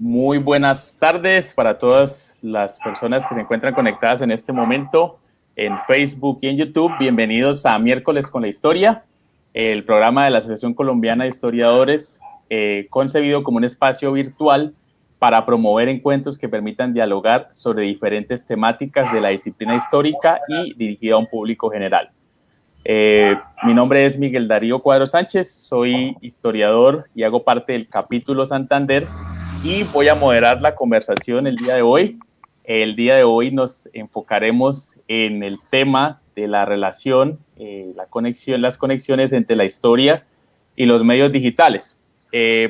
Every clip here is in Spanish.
Muy buenas tardes para todas las personas que se encuentran conectadas en este momento en Facebook y en YouTube. Bienvenidos a Miércoles con la Historia, el programa de la Asociación Colombiana de Historiadores, concebido como un espacio virtual para promover encuentros que permitan dialogar sobre diferentes temáticas de la disciplina histórica y dirigido a un público general. Mi nombre es Miguel Darío Cuadro Sánchez, soy historiador y hago parte del capítulo Santander y voy a moderar la conversación el día de hoy. El día de hoy nos enfocaremos en el tema de la relación, las conexiones entre la historia y los medios digitales.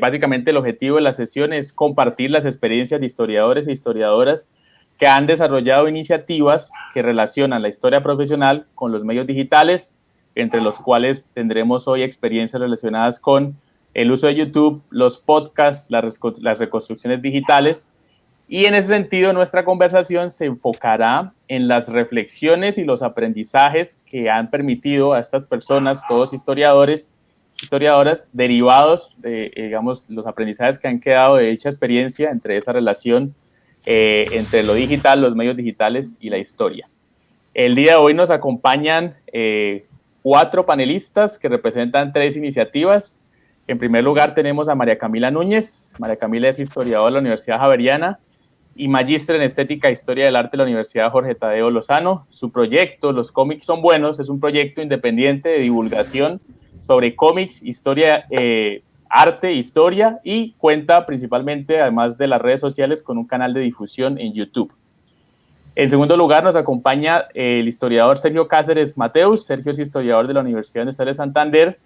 Básicamente el objetivo de la sesión es compartir las experiencias de historiadores e historiadoras que han desarrollado iniciativas que relacionan la historia profesional con los medios digitales, entre los cuales tendremos hoy experiencias relacionadas con el uso de YouTube, los podcasts, las reconstrucciones digitales. Y en ese sentido, nuestra conversación se enfocará en las reflexiones y los aprendizajes que han permitido a estas personas, todos historiadores, historiadoras, derivados de, digamos, los aprendizajes que han quedado de dicha experiencia entre esa relación entre lo digital, los medios digitales y la historia. El día de hoy nos acompañan 4 panelistas que representan 3 iniciativas. En primer lugar tenemos a María Camila Núñez. María Camila es historiadora de la Universidad Javeriana y magíster en Estética e Historia del Arte de la Universidad Jorge Tadeo Lozano. Su proyecto, Los cómics son buenos, es un proyecto independiente de divulgación sobre cómics, historia, arte, historia, y cuenta principalmente, además de las redes sociales, con un canal de difusión en YouTube. En segundo lugar, nos acompaña el historiador Sergio Cáceres Mateus. Sergio es historiador de la Universidad Nacional de Santander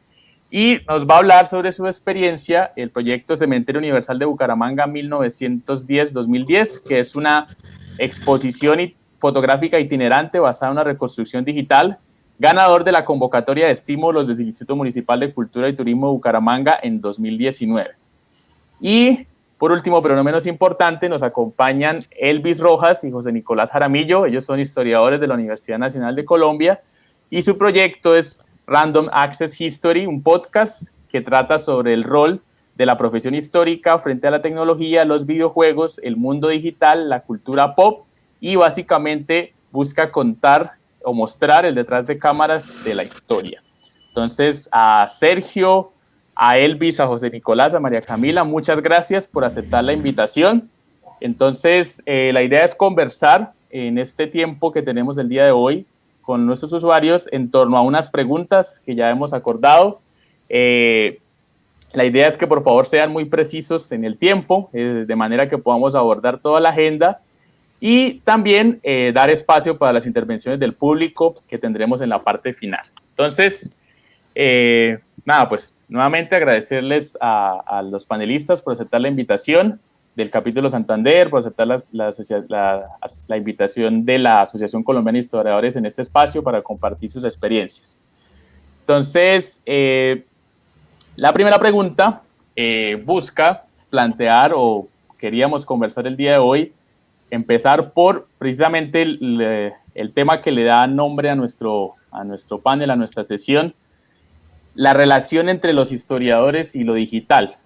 y nos va a hablar sobre su experiencia, el proyecto Cementerio Universal de Bucaramanga 1910-2010, que es una exposición fotográfica itinerante basada en una reconstrucción digital, ganador de la convocatoria de estímulos del Instituto Municipal de Cultura y Turismo de Bucaramanga en 2019. Y por último, pero no menos importante, nos acompañan Elvis Rojas y José Nicolás Jaramillo. Ellos son historiadores de la Universidad Nacional de Colombia y su proyecto es Random Access History, un podcast que trata sobre el rol de la profesión histórica frente a la tecnología, los videojuegos, el mundo digital, la cultura pop, y básicamente busca contar o mostrar el detrás de cámaras de la historia. Entonces, a Sergio, a Elvis, a José Nicolás, a María Camila, muchas gracias por aceptar la invitación. Entonces, la idea es conversar en este tiempo que tenemos el día de hoy con nuestros usuarios en torno a unas preguntas que ya hemos acordado. La idea es que por favor sean muy precisos en el tiempo, de manera que podamos abordar toda la agenda y también dar espacio para las intervenciones del público que tendremos en la parte final. Entonces, nada, pues nuevamente agradecerles a los panelistas por aceptar la invitación del capítulo Santander, por aceptar la invitación de la Asociación Colombiana de Historiadores en este espacio para compartir sus experiencias. Entonces, la primera pregunta busca plantear, o queríamos conversar el día de hoy, empezar por precisamente el tema que le da nombre a nuestro panel, a nuestra sesión, la relación entre los historiadores y lo digital.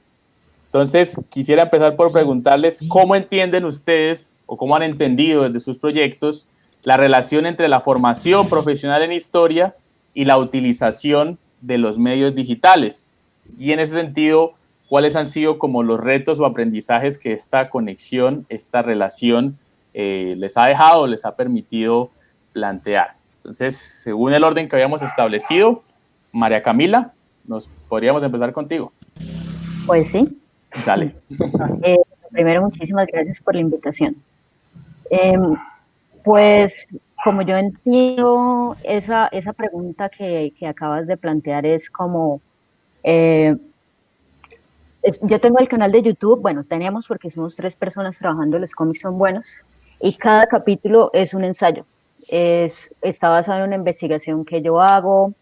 Entonces, quisiera empezar por preguntarles cómo entienden ustedes o cómo han entendido desde sus proyectos la relación entre la formación profesional en historia y la utilización de los medios digitales. Y en ese sentido, ¿cuáles han sido como los retos o aprendizajes que esta conexión, esta relación les ha dejado, les ha permitido plantear? Entonces, según el orden que habíamos establecido, María Camila, podríamos empezar contigo. Pues sí. Dale. Primero, muchísimas gracias por la invitación. Pues, como yo entiendo esa pregunta que acabas de plantear, es como, yo tengo el canal de YouTube, bueno, tenemos porque somos 3 personas trabajando, Los cómics son buenos, y cada capítulo es un ensayo, está basado en una investigación que yo hago,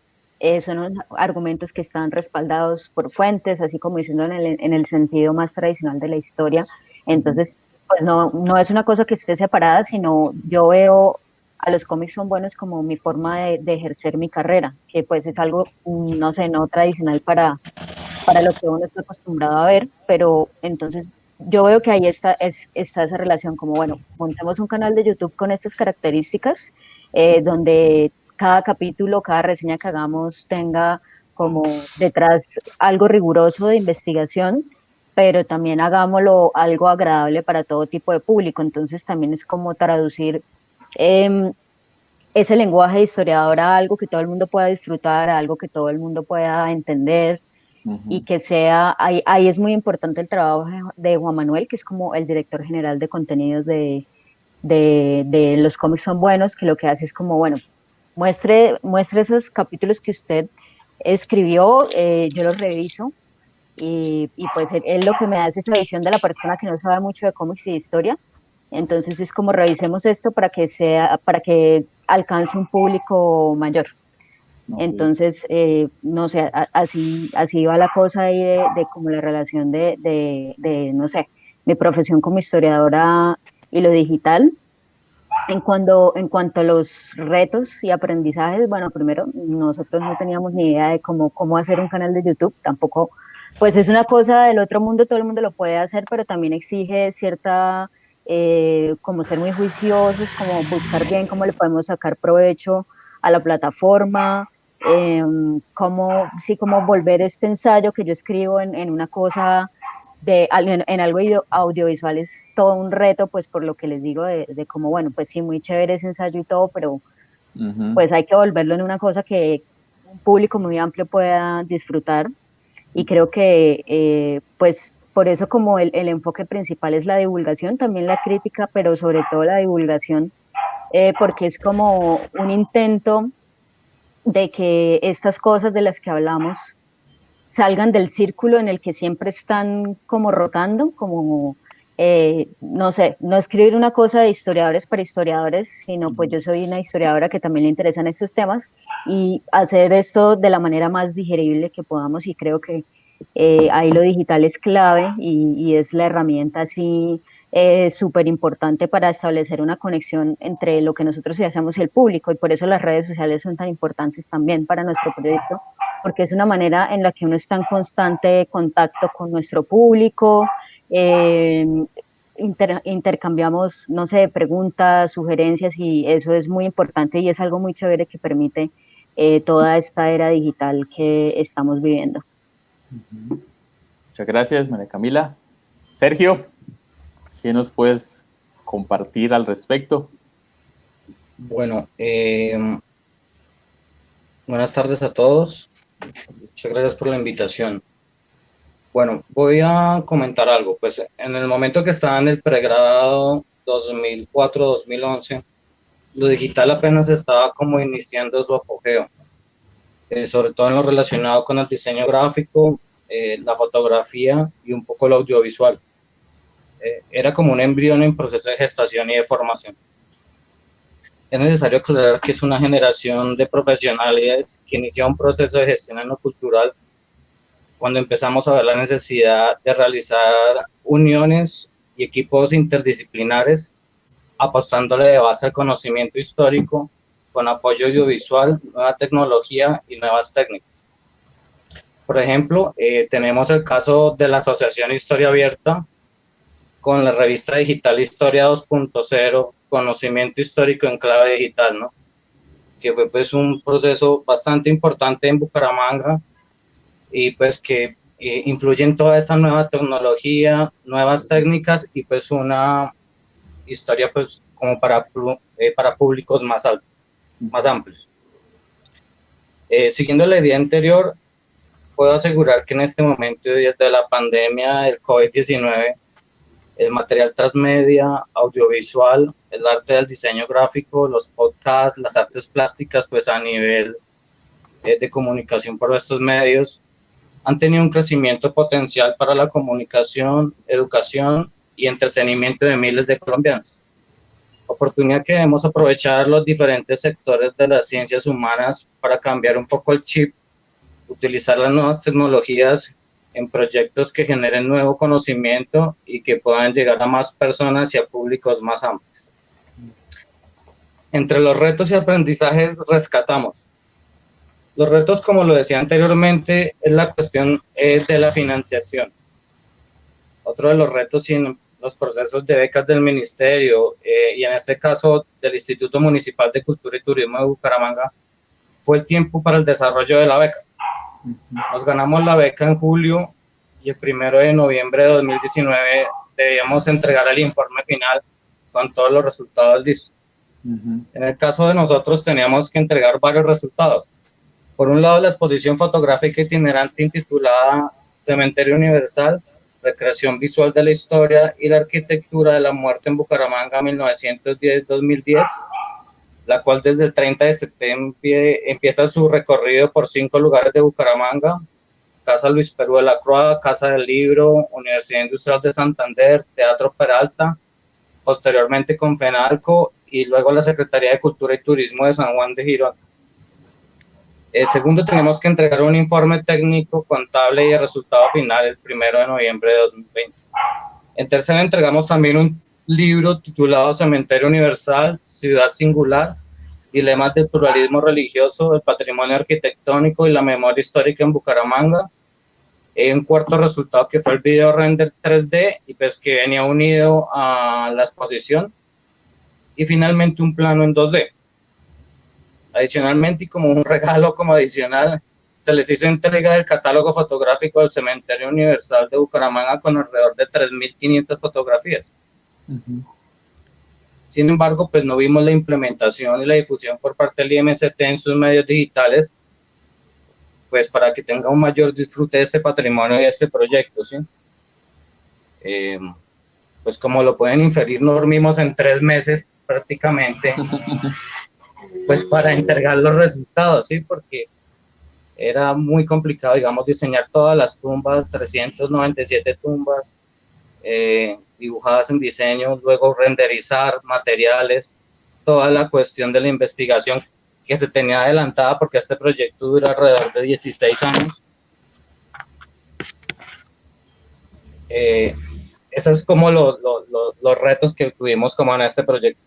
son argumentos que están respaldados por fuentes, así como diciendo en el sentido más tradicional de la historia. Entonces, pues no es una cosa que esté separada, sino yo veo a Los cómics son buenos como mi forma de ejercer mi carrera, que pues es algo, no sé, no tradicional para lo que uno está acostumbrado a ver, pero entonces yo veo que ahí está esa relación, como bueno, montemos un canal de YouTube con estas características, donde cada capítulo, cada reseña que hagamos tenga como detrás algo riguroso de investigación, pero también hagámoslo algo agradable para todo tipo de público. Entonces también es como traducir em, ese lenguaje de historiador a algo que todo el mundo pueda disfrutar, a algo que todo el mundo pueda entender y que sea, ahí es muy importante el trabajo de Juan Manuel, que es como el director general de contenidos de Los Cómics Son Buenos, que lo que hace es como, bueno, muestre esos capítulos que usted escribió, yo los reviso y pues él lo que me da es esa visión de la persona que no sabe mucho de cómics y de historia. Entonces es como revisemos esto para que alcance un público mayor. Ok. Entonces, no sé, así va la cosa ahí de como la relación no sé, mi profesión como historiadora y lo digital. En cuanto a los retos y aprendizajes, bueno, primero, nosotros no teníamos ni idea de cómo hacer un canal de YouTube, tampoco, pues es una cosa del otro mundo, todo el mundo lo puede hacer, pero también exige cierta, como ser muy juiciosos, como buscar bien cómo le podemos sacar provecho a la plataforma, sí, cómo volver este ensayo que yo escribo en una cosa en algo audiovisual es todo un reto, pues por lo que les digo de como, bueno, pues sí, muy chévere ese ensayo y todo, pero Ujú. pues hay que volverlo en una cosa que un público muy amplio pueda disfrutar. Y creo que, pues, por eso como el enfoque principal es la divulgación, también la crítica, pero sobre todo la divulgación, porque es como un intento de que estas cosas de las que hablamos salgan del círculo en el que siempre están como rotando, como, no sé, no escribir una cosa de historiadores para historiadores, sino pues yo soy una historiadora que también le interesan estos temas y hacer esto de la manera más digerible que podamos y creo que ahí lo digital es clave y es la herramienta así súper importante para establecer una conexión entre lo que nosotros hacemos y el público y por eso las redes sociales son tan importantes también para nuestro proyecto porque es una manera en la que uno está en constante contacto con nuestro público, eh, intercambiamos, no sé, preguntas, sugerencias y eso es muy importante y es algo muy chévere que permite toda esta era digital que estamos viviendo. Muchas gracias, María Camila. Sergio, ¿qué nos puedes compartir al respecto? Bueno, buenas tardes a todos. Muchas gracias por la invitación. Bueno, voy a comentar algo. Pues en el momento que estaba en el pregrado 2004-2011, lo digital apenas estaba como iniciando su apogeo, sobre todo en lo relacionado con el diseño gráfico, la fotografía y un poco lo audiovisual. Era como un embrión en proceso de gestación y de formación. Es necesario aclarar que es una generación de profesionales que inicia un proceso de gestión en lo cultural cuando empezamos a ver la necesidad de realizar uniones y equipos interdisciplinares, apostándole de base al conocimiento histórico, con apoyo audiovisual, nueva tecnología y nuevas técnicas. Por ejemplo, tenemos el caso de la Asociación Historia Abierta, con la revista digital Historia 2.0, Conocimiento Histórico en Clave Digital, ¿no? Que fue pues un proceso bastante importante en Bucaramanga y pues que influye en toda esta nueva tecnología, nuevas técnicas y pues una historia pues como para públicos más altos, más amplios. Siguiendo la idea anterior, puedo asegurar que en este momento, desde la pandemia del COVID-19, el material transmedia, audiovisual, el arte del diseño gráfico, los podcasts, las artes plásticas, pues a nivel de comunicación por estos medios, han tenido un crecimiento potencial para la comunicación, educación y entretenimiento de miles de colombianos. Oportunidad que debemos aprovechar los diferentes sectores de las ciencias humanas para cambiar un poco el chip, utilizar las nuevas tecnologías en proyectos que generen nuevo conocimiento y que puedan llegar a más personas y a públicos más amplios. Entre los retos y aprendizajes rescatamos. Los retos, como lo decía anteriormente, es la cuestión de la financiación. otro de los retos y en los procesos de becas del ministerio y en este caso del Instituto Municipal de Cultura y Turismo de Bucaramanga fue el tiempo para el desarrollo de la beca. Nos ganamos la beca en julio y el 1 de noviembre de 2019 debíamos entregar el informe final con todos los resultados listos. En el caso de nosotros teníamos que entregar varios resultados. Por un lado, la exposición fotográfica itinerante intitulada Cementerio Universal, recreación visual de la historia y la arquitectura de la muerte en Bucaramanga 1910-2010, la cual desde el 30 de septiembre empieza su recorrido por 5 lugares de Bucaramanga: Casa Luis Perú de la Croix, Casa del Libro, Universidad Industrial de Santander, Teatro Peralta, posteriormente con FENALCO y luego la Secretaría de Cultura y Turismo de San Juan de Girón. Segundo, tenemos que entregar un informe técnico contable y el resultado final el 1 de noviembre de 2020. En tercero, entregamos también un libro titulado Cementerio Universal, Ciudad Singular, Dilemas del Pluralismo Religioso, el Patrimonio Arquitectónico y la Memoria Histórica en Bucaramanga. Un cuarto resultado que fue el video render 3D y pues que venía unido a la exposición. Y finalmente un plano en 2D. Adicionalmente, y como un regalo como adicional, se les hizo entrega del catálogo fotográfico del Cementerio Universal de Bucaramanga con alrededor de 3.500 fotografías. Sin embargo, pues no vimos la implementación y la difusión por parte del IMCT en sus medios digitales, pues para que tenga un mayor disfrute de este patrimonio y de este proyecto, ¿sí? Pues como lo pueden inferir, nos dormimos en 3 meses prácticamente, pues para entregar los resultados, ¿sí? Porque era muy complicado, digamos, diseñar todas las tumbas, 397 tumbas, dibujadas en diseño, luego renderizar materiales, toda la cuestión de la investigación que se tenía adelantada porque este proyecto dura alrededor de 16 años. Esos es como los retos que tuvimos como en este proyecto.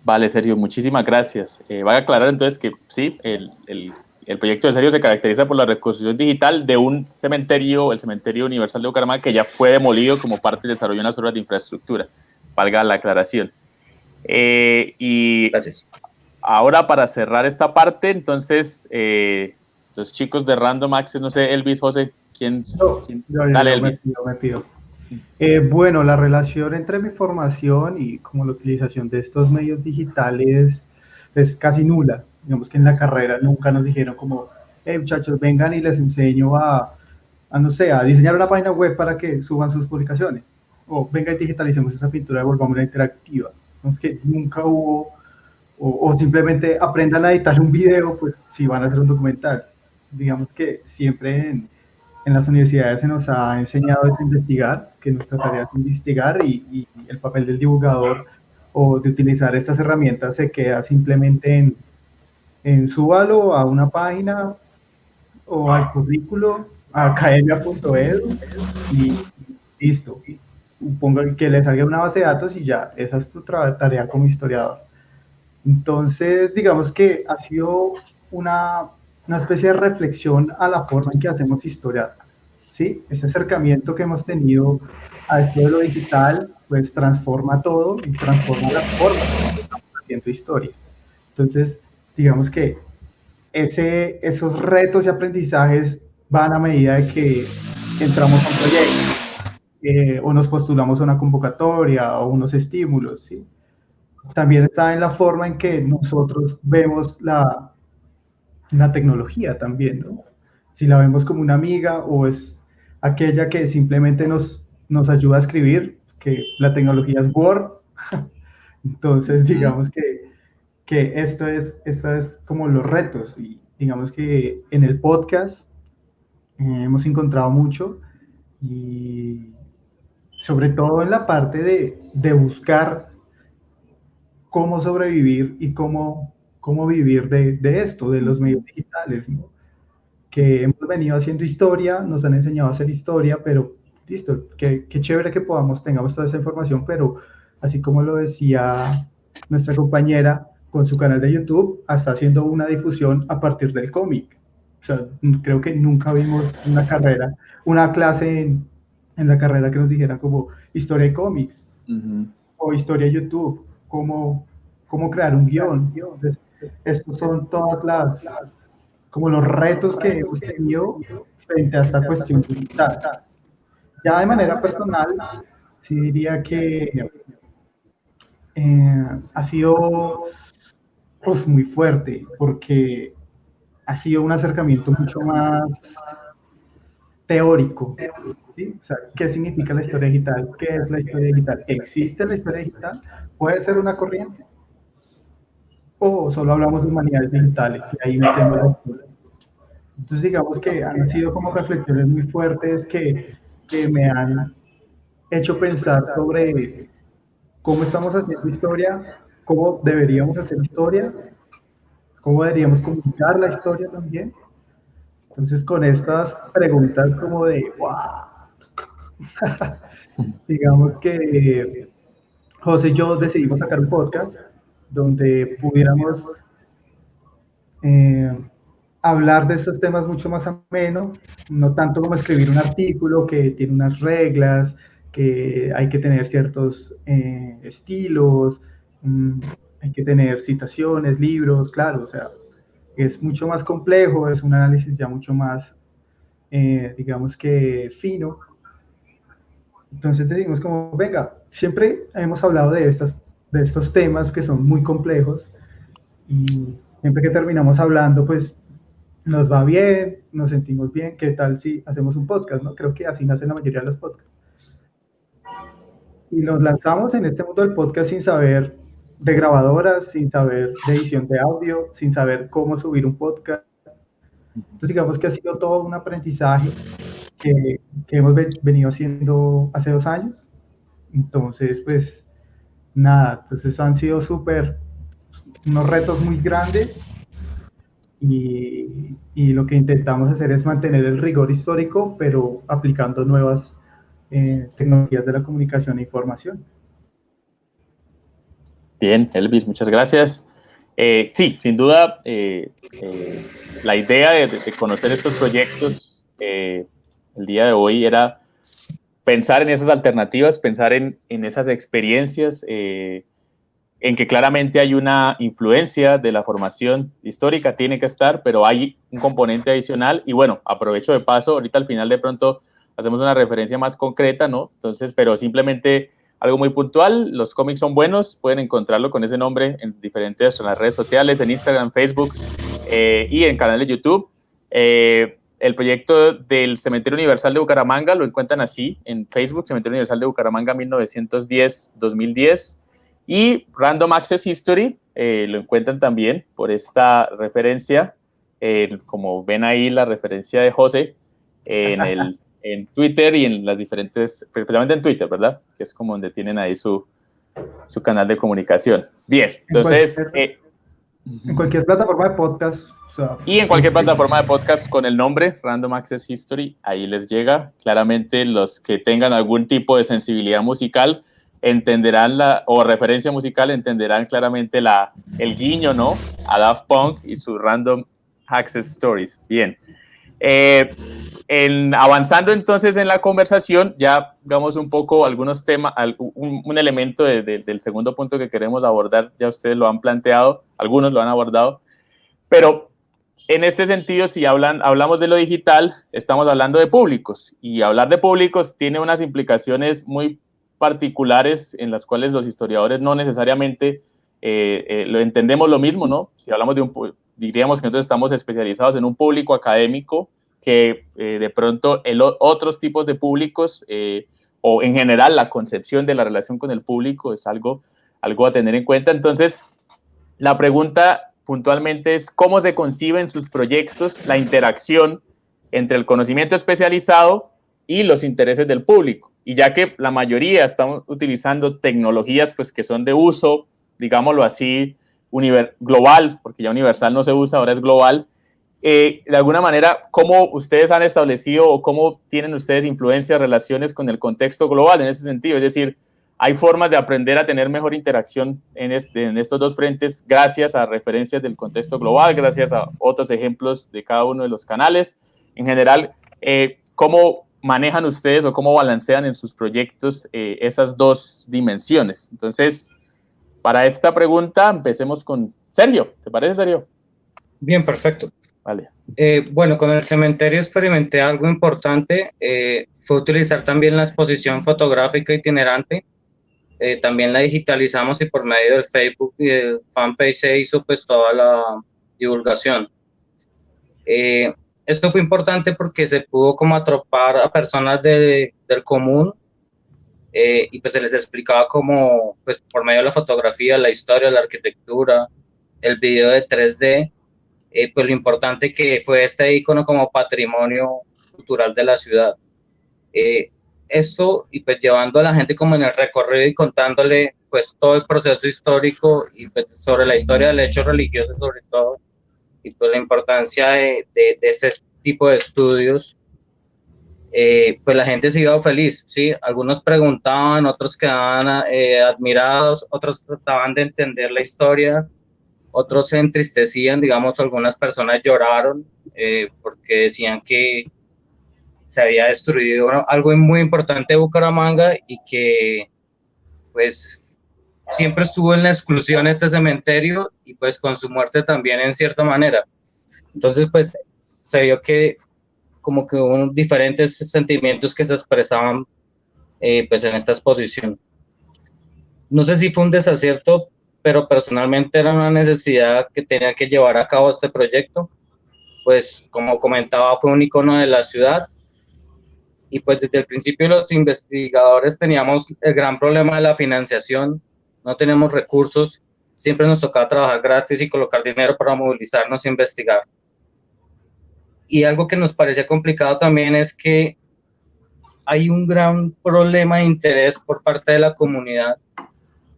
Vale, Sergio, muchísimas gracias. Voy a aclarar entonces que sí, el proyecto de Sergio se caracteriza por la reconstrucción digital de un cementerio, el Cementerio Universal de Bucaramanga, que ya fue demolido como parte del desarrollo de unas obras de infraestructura. Valga la aclaración. Y gracias. Ahora, para cerrar esta parte, entonces, los chicos de Random Access, no sé, Elvis, José, ¿quién? Dale, Elvis. Me pido. Bueno, la relación entre mi formación y como la utilización de estos medios digitales es casi nula. Digamos que en la carrera nunca nos dijeron como, muchachos, vengan y les enseño no sé, a diseñar una página web para que suban sus publicaciones. O venga y digitalicemos esa pintura y volvámosla interactiva. Digamos que nunca hubo, o simplemente aprendan a editar un video, pues si van a hacer un documental. Digamos que siempre en las universidades se nos ha enseñado a investigar, que nuestra tarea es investigar y el papel del divulgador o de utilizar estas herramientas se queda simplemente en súbalo a una página o al currículo, a academia.edu y listo. Pongan que le salga una base de datos y ya, esa es tu tarea como historiador. Entonces, digamos que ha sido una especie de reflexión a la forma en que hacemos historia, ¿sí? Ese acercamiento que hemos tenido a esto de lo digital, pues transforma todo y transforma la forma en que estamos haciendo historia. Entonces, digamos que esos retos y aprendizajes van a medida de que entramos a un proyecto o nos postulamos a una convocatoria o unos estímulos, ¿sí? También está en la forma en que nosotros vemos la tecnología también, ¿no? Si la vemos como una amiga o es aquella que simplemente nos ayuda a escribir, que la tecnología es Word. Entonces, digamos que esto es como los retos. Y digamos que en el podcast hemos encontrado mucho y sobre todo en la parte de buscar cómo sobrevivir y cómo vivir de esto, de los medios digitales, ¿no? Que hemos venido haciendo historia, nos han enseñado a hacer historia, pero listo, qué chévere que tengamos toda esa información, pero así como lo decía nuestra compañera con su canal de YouTube, está haciendo una difusión a partir del cómic. O sea, creo que nunca vimos una clase en la carrera que nos dijeran como historia de cómics Ujú. o historia de YouTube, cómo crear un guión. Entonces, estos son todas como los retos que hemos tenido frente a esta cuestión digital. Ya de manera personal, sí diría que ha sido muy fuerte porque ha sido un acercamiento mucho más teórico. ¿Sí? O sea, ¿qué significa la historia digital? ¿Qué es la historia digital? ¿Existe la historia digital? ¿Puede ser una corriente? ¿O solo hablamos de humanidades digitales? Y ahí metemos la historia. Entonces, digamos que han sido como reflexiones muy fuertes que me han hecho pensar sobre cómo estamos haciendo historia, cómo deberíamos hacer historia, cómo deberíamos comunicar la historia también. Entonces, con estas preguntas como de, wow, digamos que José y yo decidimos sacar un podcast donde pudiéramos eh, hablar de estos temas mucho más ameno, no tanto como escribir un artículo que tiene unas reglas, que hay que tener ciertos estilos, hay que tener citaciones, libros, claro, o sea, es mucho más complejo, es un análisis ya mucho más, digamos que fino. Entonces decimos como, venga, siempre hemos hablado de estos temas que son muy complejos y siempre que terminamos hablando, pues nos va bien, nos sentimos bien, ¿qué tal si hacemos un podcast? ¿No? Creo que así nacen la mayoría de los podcasts. Y nos lanzamos en este mundo del podcast sin saber de grabadoras, sin saber de edición de audio, sin saber cómo subir un podcast. Entonces digamos que ha sido todo un aprendizaje que hemos venido haciendo hace 2 años. Entonces, pues nada, entonces han sido unos retos muy grandes y lo que intentamos hacer es mantener el rigor histórico, pero aplicando nuevas tecnologías de la comunicación e información. Bien, Elvis, muchas gracias. Sí, sin duda, la idea de conocer estos proyectos el día de hoy era pensar en esas alternativas, pensar en esas experiencias, en que claramente hay una influencia de la formación histórica, tiene que estar, pero hay un componente adicional. Y bueno, aprovecho de paso, ahorita al final de pronto hacemos una referencia más concreta, ¿no? Entonces, pero simplemente algo muy puntual, los cómics son buenos, pueden encontrarlo con ese nombre en diferentes en las redes sociales, en Instagram, Facebook y en canal de YouTube. El proyecto del Cementerio Universal de Bucaramanga lo encuentran así en Facebook, Cementerio Universal de Bucaramanga 1910-2010. Y Random Access History lo encuentran también por esta referencia, como ven ahí la referencia de José en Twitter y en las diferentes, especialmente en Twitter, ¿verdad? Que es como donde tienen ahí su canal de comunicación. Bien, entonces... En cualquier plataforma de podcast. O sea, y en cualquier plataforma de podcast con el nombre Random Access History, ahí les llega. Claramente los que tengan algún tipo de sensibilidad musical entenderán o referencia musical, entenderán claramente el guiño, ¿no? A Daft Punk y su Random Access Stories. Bien. Avanzando entonces en la conversación, ya digamos un poco algunos temas, un elemento del segundo punto que queremos abordar, ya ustedes lo han planteado, algunos lo han abordado, pero en este sentido, si hablamos de lo digital, estamos hablando de públicos, y hablar de públicos tiene unas implicaciones muy particulares en las cuales los historiadores no necesariamente lo entendemos lo mismo, ¿no? Si hablamos diríamos que nosotros estamos especializados en un público académico que de pronto otros tipos de públicos o en general la concepción de la relación con el público es algo a tener en cuenta. Entonces, la pregunta puntualmente es cómo se conciben sus proyectos, la interacción entre el conocimiento especializado y los intereses del público. Y ya que la mayoría estamos utilizando tecnologías pues, que son de uso, digámoslo así, global, porque ya universal no se usa, ahora es global, de alguna manera, ¿cómo ustedes han establecido o cómo tienen ustedes influencias, relaciones con el contexto global en ese sentido? Es decir, hay formas de aprender a tener mejor interacción en estos dos frentes gracias a referencias del contexto global, gracias a otros ejemplos de cada uno de los canales. En general, ¿cómo manejan ustedes o cómo balancean en sus proyectos esas dos dimensiones? Entonces, para esta pregunta, empecemos con Sergio. ¿Te parece, Sergio? Bien, perfecto. Vale. Bueno, con el cementerio experimenté algo importante, fue utilizar también la exposición fotográfica itinerante, también la digitalizamos y por medio del Facebook y del fanpage se hizo pues toda la divulgación. Esto fue importante porque se pudo como atropar a personas del común, y pues se les explicaba como pues por medio de la fotografía, la historia, la arquitectura, el video de 3D, pues lo importante que fue este icono como patrimonio cultural de la ciudad. Esto y pues llevando a la gente como en el recorrido y contándole pues todo el proceso histórico y pues sobre la historia del hecho religioso sobre todo, y pues la importancia de este tipo de estudios, pues la gente se iba feliz, ¿sí? Algunos preguntaban, otros quedaban admirados, otros trataban de entender la historia, otros se entristecían, digamos, algunas personas lloraron porque decían que se había destruido algo muy importante de Bucaramanga y que pues siempre estuvo en la exclusión este cementerio y pues con su muerte también en cierta manera. Entonces pues se vio que como que hubo diferentes sentimientos que se expresaban pues en esta exposición. No sé si fue un desacierto, pero personalmente era una necesidad que tenía que llevar a cabo este proyecto, pues como comentaba fue un icono de la ciudad y pues desde el principio los investigadores teníamos el gran problema de la financiación, no tenemos recursos, siempre nos tocaba trabajar gratis y colocar dinero para movilizarnos e investigar. Y algo que nos parecía complicado también es que hay un gran problema de interés por parte de la comunidad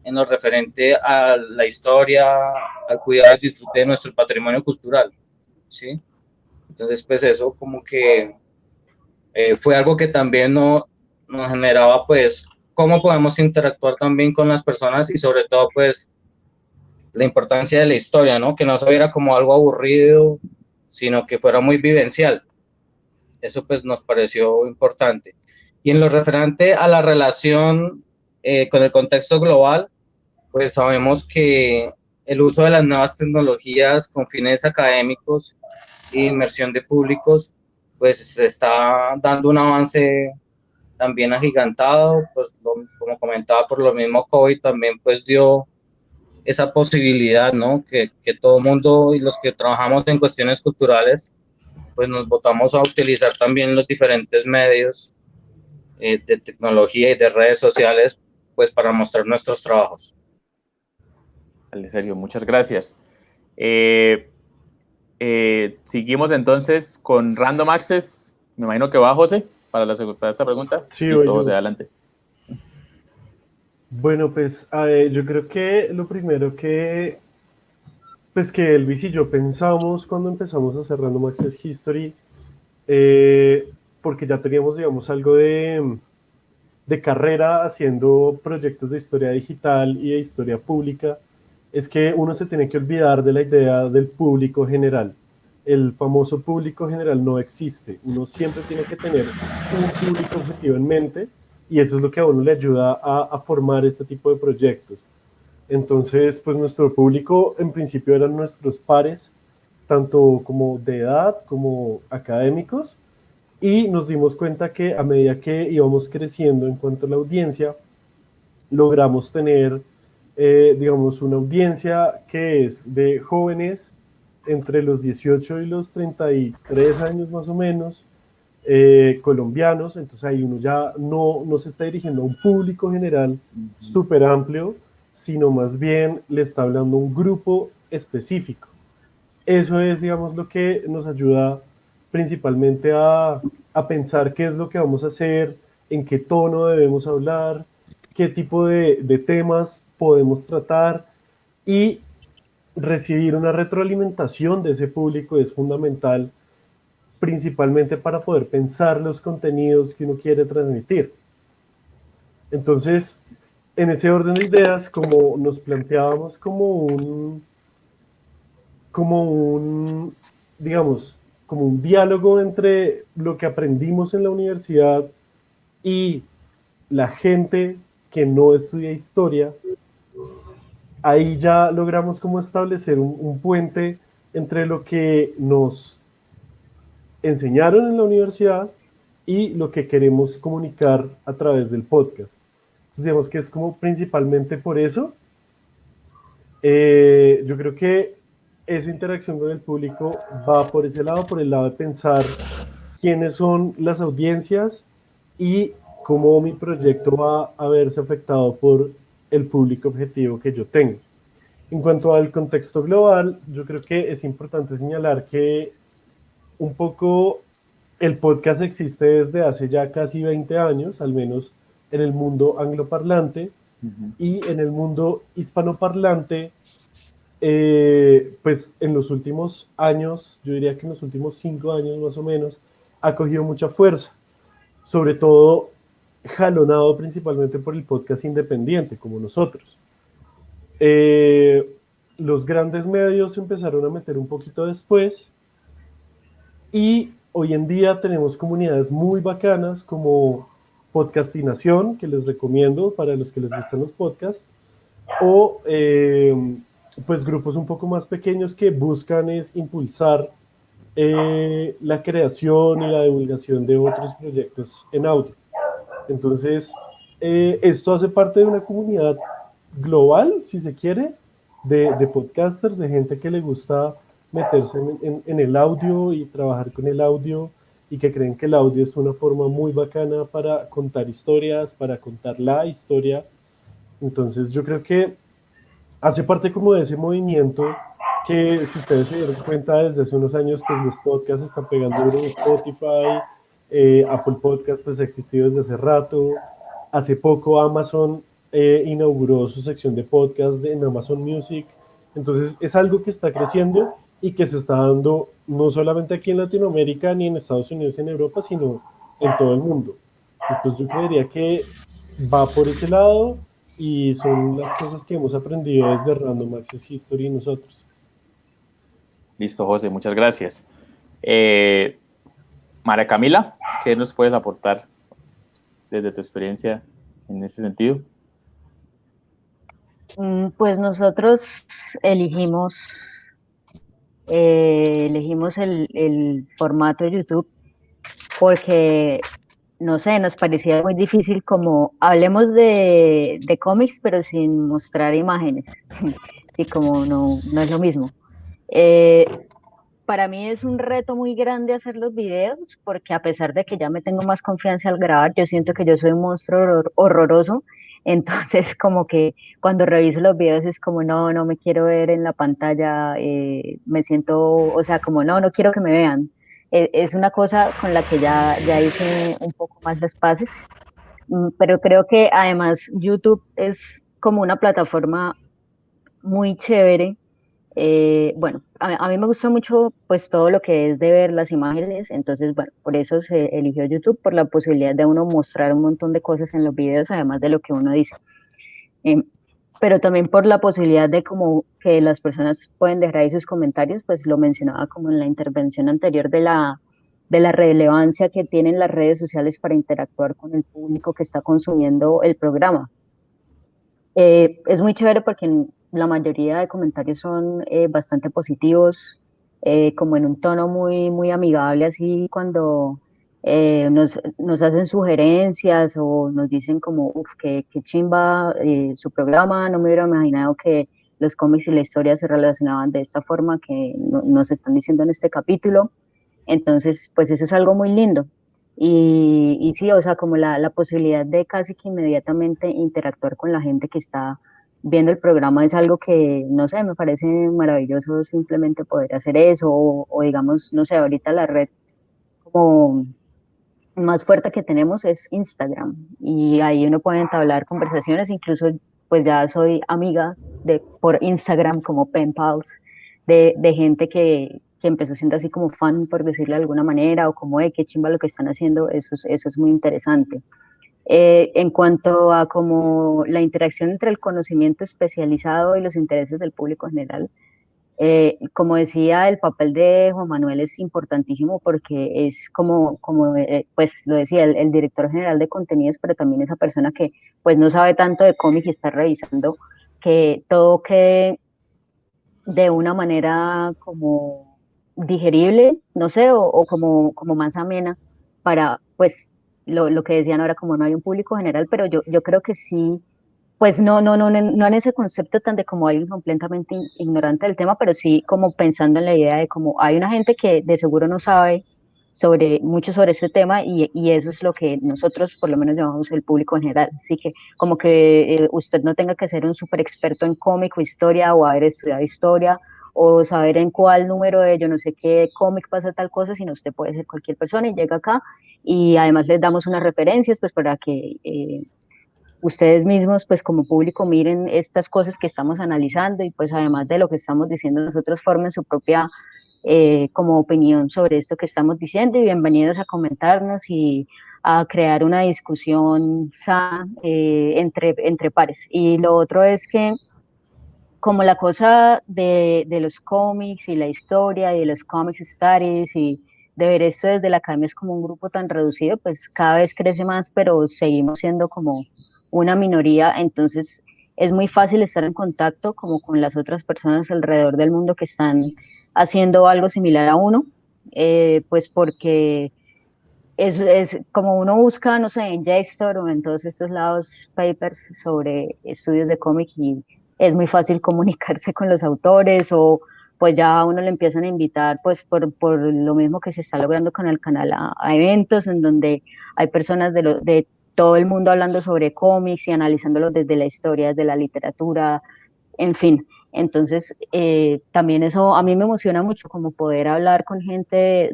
en lo referente a la historia, al cuidado y disfrute de nuestro patrimonio cultural, ¿sí? Entonces, pues eso como que fue algo que también nos generaba, pues, cómo podemos interactuar también con las personas y sobre todo, pues, la importancia de la historia, ¿no? Que no se viera como algo aburrido, sino que fuera muy vivencial. Eso, pues, nos pareció importante. Y en lo referente a la relación con el contexto global, pues sabemos que el uso de las nuevas tecnologías con fines académicos e inmersión de públicos, pues se está dando un avance también agigantado, pues como comentaba, por lo mismo COVID también pues dio esa posibilidad, ¿no? Que todo el mundo y los que trabajamos en cuestiones culturales, pues nos botamos a utilizar también los diferentes medios de tecnología y de redes sociales, pues para mostrar nuestros trabajos. Vale, Sergio, muchas gracias. Seguimos entonces con Random Access. Me imagino que va José para esta pregunta. Sí, listo, José, adelante. Bueno, pues yo creo que lo primero pues que Elvis y yo pensamos cuando empezamos a hacer Random Access History, porque ya teníamos, digamos, algo de carrera haciendo proyectos de historia digital y de historia pública, es que uno se tiene que olvidar de la idea del público general. El famoso público general no existe. Uno siempre tiene que tener un público objetivo en mente y eso es lo que a uno le ayuda a formar este tipo de proyectos. Entonces, pues nuestro público en principio eran nuestros pares, tanto como de edad como académicos, y nos dimos cuenta que a medida que íbamos creciendo en cuanto a la audiencia, logramos tener, digamos, una audiencia que es de jóvenes entre los 18 y los 33 años más o menos, colombianos, entonces ahí uno ya no se está dirigiendo a un público general súper amplio, sino más bien le está hablando a un grupo específico. Eso es, digamos, lo que nos ayuda principalmente a pensar qué es lo que vamos a hacer, en qué tono debemos hablar, qué tipo de temas podemos tratar y recibir una retroalimentación de ese público es fundamental, principalmente para poder pensar los contenidos que uno quiere transmitir. Entonces, en ese orden de ideas, como nos planteábamos como un digamos, como un diálogo entre lo que aprendimos en la universidad y la gente que no estudia historia. Ahí ya logramos como establecer un puente entre lo que nos enseñaron en la universidad y lo que queremos comunicar a través del podcast. Entonces, digamos que es como principalmente por eso. Yo creo que esa interacción con el público va por ese lado, por el lado de pensar quiénes son las audiencias y cómo mi proyecto va a verse afectado por el público objetivo que yo tengo. En cuanto al contexto global, yo creo que es importante señalar que un poco el podcast existe desde hace ya casi 20 años, al menos en el mundo angloparlante, y en el mundo hispanoparlante, pues en los últimos años, yo diría que en los últimos 5 años más o menos, ha cogido mucha fuerza, sobre todo jalonado principalmente por el podcast independiente, como nosotros. Los grandes medios se empezaron a meter un poquito después y hoy en día tenemos comunidades muy bacanas como Podcastinación, que les recomiendo para los que les gustan los podcasts, o pues grupos un poco más pequeños que buscan es impulsar la creación y la divulgación de otros proyectos en audio. Entonces, esto hace parte de una comunidad global, si se quiere, de podcasters, de gente que le gusta meterse en el audio y trabajar con el audio y que creen que el audio es una forma muy bacana para contar historias, para contar la historia. Entonces yo creo que hace parte como de ese movimiento que, si ustedes se dieron cuenta, desde hace unos años, pues los podcasts están pegando duro en Spotify, Apple Podcast pues ha existido desde hace rato. Hace poco Amazon inauguró su sección de podcast en Amazon Music. Entonces es algo que está creciendo y que se está dando no solamente aquí en Latinoamérica, ni en Estados Unidos y en Europa, sino en todo el mundo. Entonces yo creería que va por ese lado y son las cosas que hemos aprendido desde Random Access History y nosotros. Listo, José, muchas gracias. María Camila, ¿qué nos puedes aportar desde tu experiencia en ese sentido? Pues nosotros elegimos el formato de YouTube porque, no sé, nos parecía muy difícil como hablemos de cómics pero sin mostrar imágenes. Sí, como no es lo mismo. Eh, para mí es un reto muy grande hacer los videos porque a pesar de que ya me tengo más confianza al grabar, yo siento que yo soy un monstruo horroroso. Entonces como que cuando reviso los videos es como no me quiero ver en la pantalla, me siento, o sea, como no quiero que me vean. Es una cosa con la que ya hice un poco más las paces. Pero creo que además YouTube es como una plataforma muy chévere. Bueno, a mí me gusta mucho pues todo lo que es de ver las imágenes, entonces bueno, por eso se eligió YouTube, por la posibilidad de uno mostrar un montón de cosas en los videos, además de lo que uno dice. Eh, pero también por la posibilidad de como que las personas pueden dejar ahí sus comentarios, pues lo mencionaba como en la intervención anterior de la relevancia que tienen las redes sociales para interactuar con el público que está consumiendo el programa. Es muy chévere porque la mayoría de comentarios son bastante positivos, como en un tono muy amigable, así cuando nos hacen sugerencias o nos dicen como, uff, qué chimba su programa, no me hubiera imaginado que los cómics y la historia se relacionaban de esta forma que nos están diciendo en este capítulo. Entonces, pues eso es algo muy lindo. Y sí, o sea, como la posibilidad de casi que inmediatamente interactuar con la gente que está viendo el programa es algo que, no sé, me parece maravilloso simplemente poder hacer eso, o digamos, no sé, ahorita la red como más fuerte que tenemos es Instagram, y ahí uno puede entablar conversaciones, incluso pues ya soy amiga por Instagram como pen pals de gente que empezó siendo así como fan, por decirlo de alguna manera, o como, qué chimba lo que están haciendo, eso es muy interesante. En cuanto a como la interacción entre el conocimiento especializado y los intereses del público en general, Como decía, el papel de Juan Manuel es importantísimo porque es pues lo decía, el director general de contenidos, pero también esa persona que pues no sabe tanto de cómic y está revisando que todo quede de una manera como digerible, no sé, o como más amena para, pues, lo que decían ahora, como no hay un público general, pero yo creo que sí, pues no en ese concepto tan de como alguien completamente ignorante del tema, pero sí como pensando en la idea de como hay una gente que de seguro no sabe mucho sobre este tema y eso es lo que nosotros por lo menos llamamos el público en general. Así que como que usted no tenga que ser un súper experto en cómic o historia o haber estudiado historia o saber en cuál número de yo no sé qué cómic pasa tal cosa, sino usted puede ser cualquier persona y llega acá y además les damos unas referencias pues para que ustedes mismos pues como público miren estas cosas que estamos analizando y pues además de lo que estamos diciendo nosotros formen su propia como opinión sobre esto que estamos diciendo y bienvenidos a comentarnos y a crear una discusión sana entre pares. Y lo otro es que como la cosa de los cómics y la historia y de los comics studies y de ver esto desde la academia es como un grupo tan reducido, pues cada vez crece más, pero seguimos siendo como una minoría, entonces es muy fácil estar en contacto como con las otras personas alrededor del mundo que están haciendo algo similar a uno, pues porque es como uno busca, no sé, en JSTOR o en todos estos lados papers sobre estudios de cómic y es muy fácil comunicarse con los autores o pues ya a uno le empiezan a invitar pues por lo mismo que se está logrando con el canal a eventos en donde hay personas de todo el mundo hablando sobre cómics y analizándolos desde la historia, desde la literatura, en fin. Entonces, también eso a mí me emociona mucho como poder hablar con gente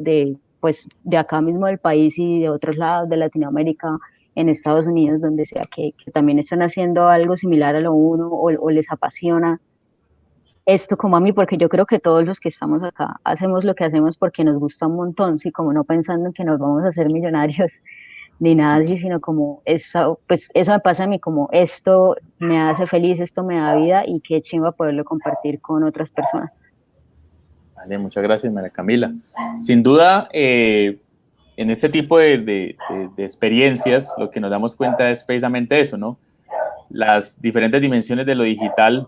pues, de acá mismo del país y de otros lados de Latinoamérica, en Estados Unidos, donde sea, que también están haciendo algo similar a lo uno o les apasiona esto como a mí, porque yo creo que todos los que estamos acá hacemos lo que hacemos porque nos gusta un montón, sí, como no pensando en que nos vamos a hacer millonarios ni nada así, sino como eso, pues eso me pasa a mí, como esto me hace feliz, esto me da vida y qué chimba poderlo compartir con otras personas. Vale, muchas gracias, María Camila. Sin duda, en este tipo de experiencias, lo que nos damos cuenta es precisamente eso, ¿no? Las diferentes dimensiones de lo digital,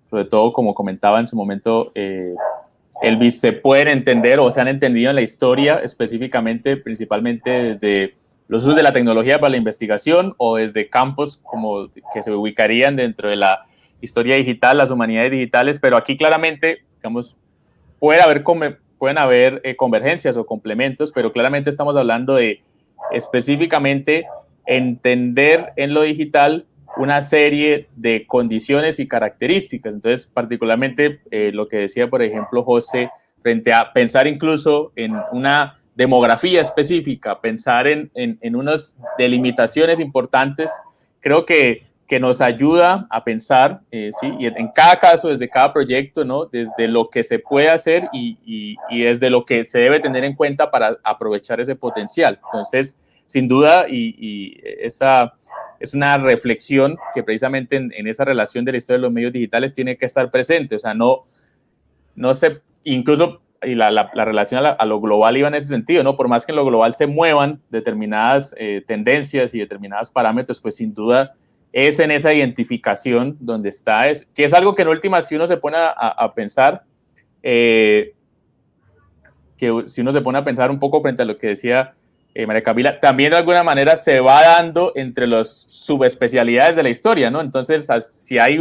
sobre todo, como comentaba en su momento Elvis, se pueden entender o se han entendido en la historia específicamente, principalmente desde los usos de la tecnología para la investigación o desde campos como que se ubicarían dentro de la historia digital, las humanidades digitales, pero aquí claramente, digamos, pueden haber convergencias o complementos, pero claramente estamos hablando de específicamente entender en lo digital una serie de condiciones y características. Entonces, particularmente lo que decía, por ejemplo, José, frente a pensar incluso en una demografía específica, pensar en unas delimitaciones importantes, creo que nos ayuda a pensar, ¿sí? Y en cada caso, desde cada proyecto, ¿no? Desde lo que se puede hacer y desde lo que se debe tener en cuenta para aprovechar ese potencial. Entonces, sin duda, y esa es una reflexión que precisamente en esa relación de la historia de los medios digitales tiene que estar presente. O sea, no se, incluso y la relación a lo global iba en ese sentido, ¿no? Por más que en lo global se muevan determinadas tendencias y determinados parámetros, pues sin duda es en esa identificación donde está eso, que es algo que en últimas, si uno se pone a pensar, que si uno se pone a pensar un poco frente a lo que decía María Camila, también de alguna manera se va dando entre las subespecialidades de la historia, ¿no? Entonces, si hay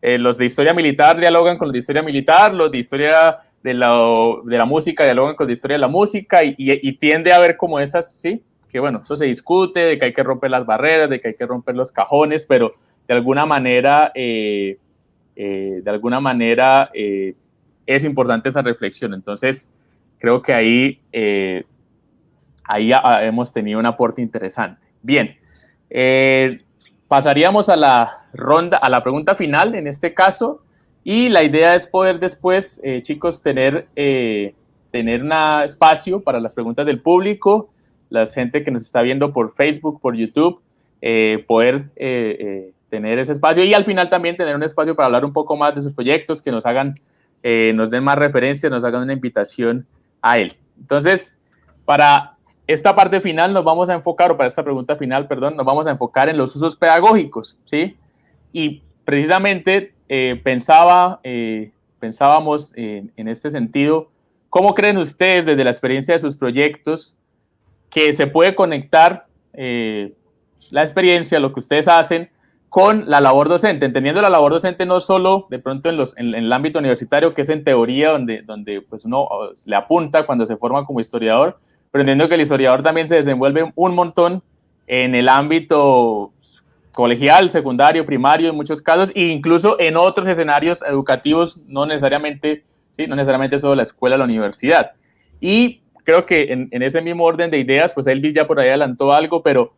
los de historia militar dialogan con los de historia militar, los de historia de la música dialogan con los de historia de la música y tiende a haber como esas, ¿sí? Que bueno, eso se discute, de que hay que romper las barreras, de que hay que romper los cajones, pero de alguna manera, es importante esa reflexión. Entonces, creo que ahí hemos tenido un aporte interesante. Bien, pasaríamos a la pregunta final en este caso, y la idea es poder después, chicos, tener un espacio para las preguntas del público, la gente que nos está viendo por Facebook, por YouTube, poder tener ese espacio y al final también tener un espacio para hablar un poco más de sus proyectos, que nos den más referencias, nos hagan una invitación a él. Entonces, para esta parte final nos vamos a enfocar, o para esta pregunta final, perdón, nos vamos a enfocar en los usos pedagógicos, ¿sí? Y precisamente pensábamos en este sentido, ¿cómo creen ustedes desde la experiencia de sus proyectos que se puede conectar la experiencia, lo que ustedes hacen, con la labor docente, entendiendo la labor docente no solo de pronto en el ámbito universitario, que es en teoría donde pues uno le apunta cuando se forma como historiador, pero entendiendo que el historiador también se desenvuelve un montón en el ámbito colegial, secundario, primario, en muchos casos, e incluso en otros escenarios educativos, no necesariamente solo la escuela o la universidad. Y creo que en ese mismo orden de ideas, pues Elvis ya por ahí adelantó algo, pero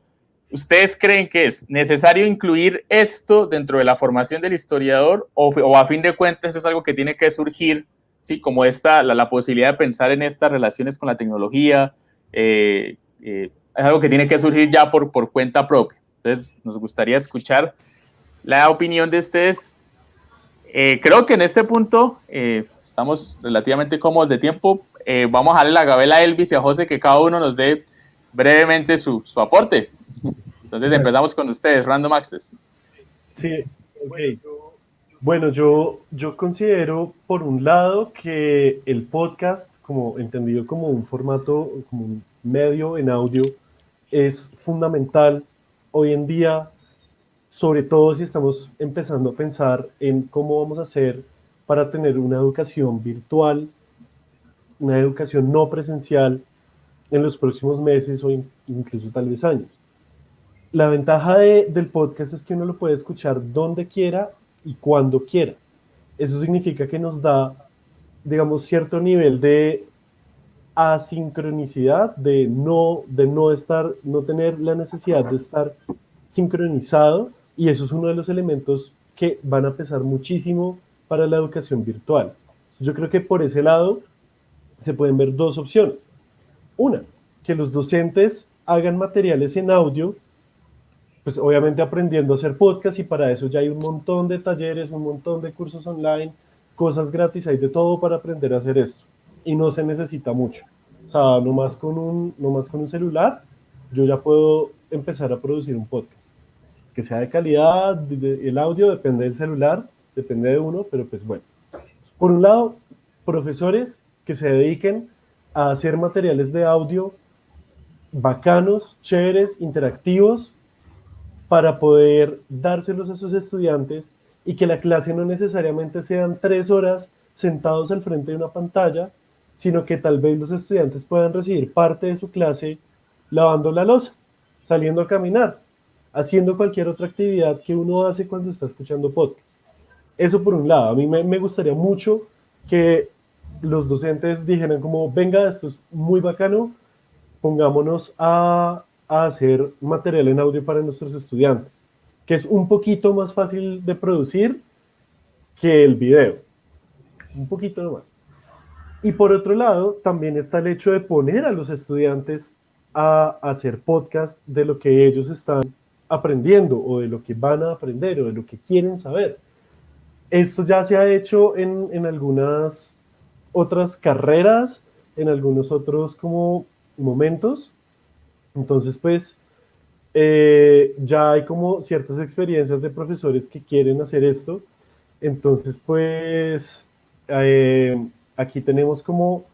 ¿ustedes creen que es necesario incluir esto dentro de la formación del historiador o a fin de cuentas es algo que tiene que surgir, ¿sí? Como la posibilidad de pensar en estas relaciones con la tecnología, es algo que tiene que surgir ya por cuenta propia? Entonces, nos gustaría escuchar la opinión de ustedes. Creo que en este punto estamos relativamente cómodos de tiempo. Vamos a darle la gabela a Elvis y a José, que cada uno nos dé brevemente su aporte. Entonces empezamos con ustedes, Random Access. Sí, ok. Bueno, yo considero, por un lado, que el podcast, como entendido como un formato, como un medio en audio, es fundamental hoy en día, sobre todo si estamos empezando a pensar en cómo vamos a hacer para tener una educación virtual, una educación no presencial en los próximos meses o incluso tal vez años. La ventaja del podcast es que uno lo puede escuchar donde quiera y cuando quiera. Eso significa que nos da, digamos, cierto nivel de asincronicidad, de no tener la necesidad de estar sincronizado, y eso es uno de los elementos que van a pesar muchísimo para la educación virtual. Yo creo que por ese lado se pueden ver dos opciones. Una, que los docentes hagan materiales en audio, pues obviamente aprendiendo a hacer podcast, y para eso ya hay un montón de talleres, un montón de cursos online, cosas gratis, hay de todo para aprender a hacer esto y no se necesita mucho. O sea, nomás con un celular yo ya puedo empezar a producir un podcast que sea de calidad. El audio depende del celular, depende de uno, pero pues bueno. Por un lado, profesores que se dediquen a hacer materiales de audio bacanos, chéveres, interactivos, para poder dárselos a sus estudiantes, y que la clase no necesariamente sean 3 horas sentados al frente de una pantalla, sino que tal vez los estudiantes puedan recibir parte de su clase lavando la loza, saliendo a caminar, haciendo cualquier otra actividad que uno hace cuando está escuchando podcast. Eso por un lado. A mí me gustaría mucho que los docentes dijeran como, venga, esto es muy bacano, pongámonos a hacer material en audio para nuestros estudiantes, que es un poquito más fácil de producir que el video, un poquito nomás. Y por otro lado, también está el hecho de poner a los estudiantes a hacer podcast de lo que ellos están aprendiendo, o de lo que van a aprender, o de lo que quieren saber. Esto ya se ha hecho en algunas otras carreras, en algunos otros como momentos. Entonces, pues, ya hay como ciertas experiencias de profesores que quieren hacer esto. Entonces, pues, aquí tenemos como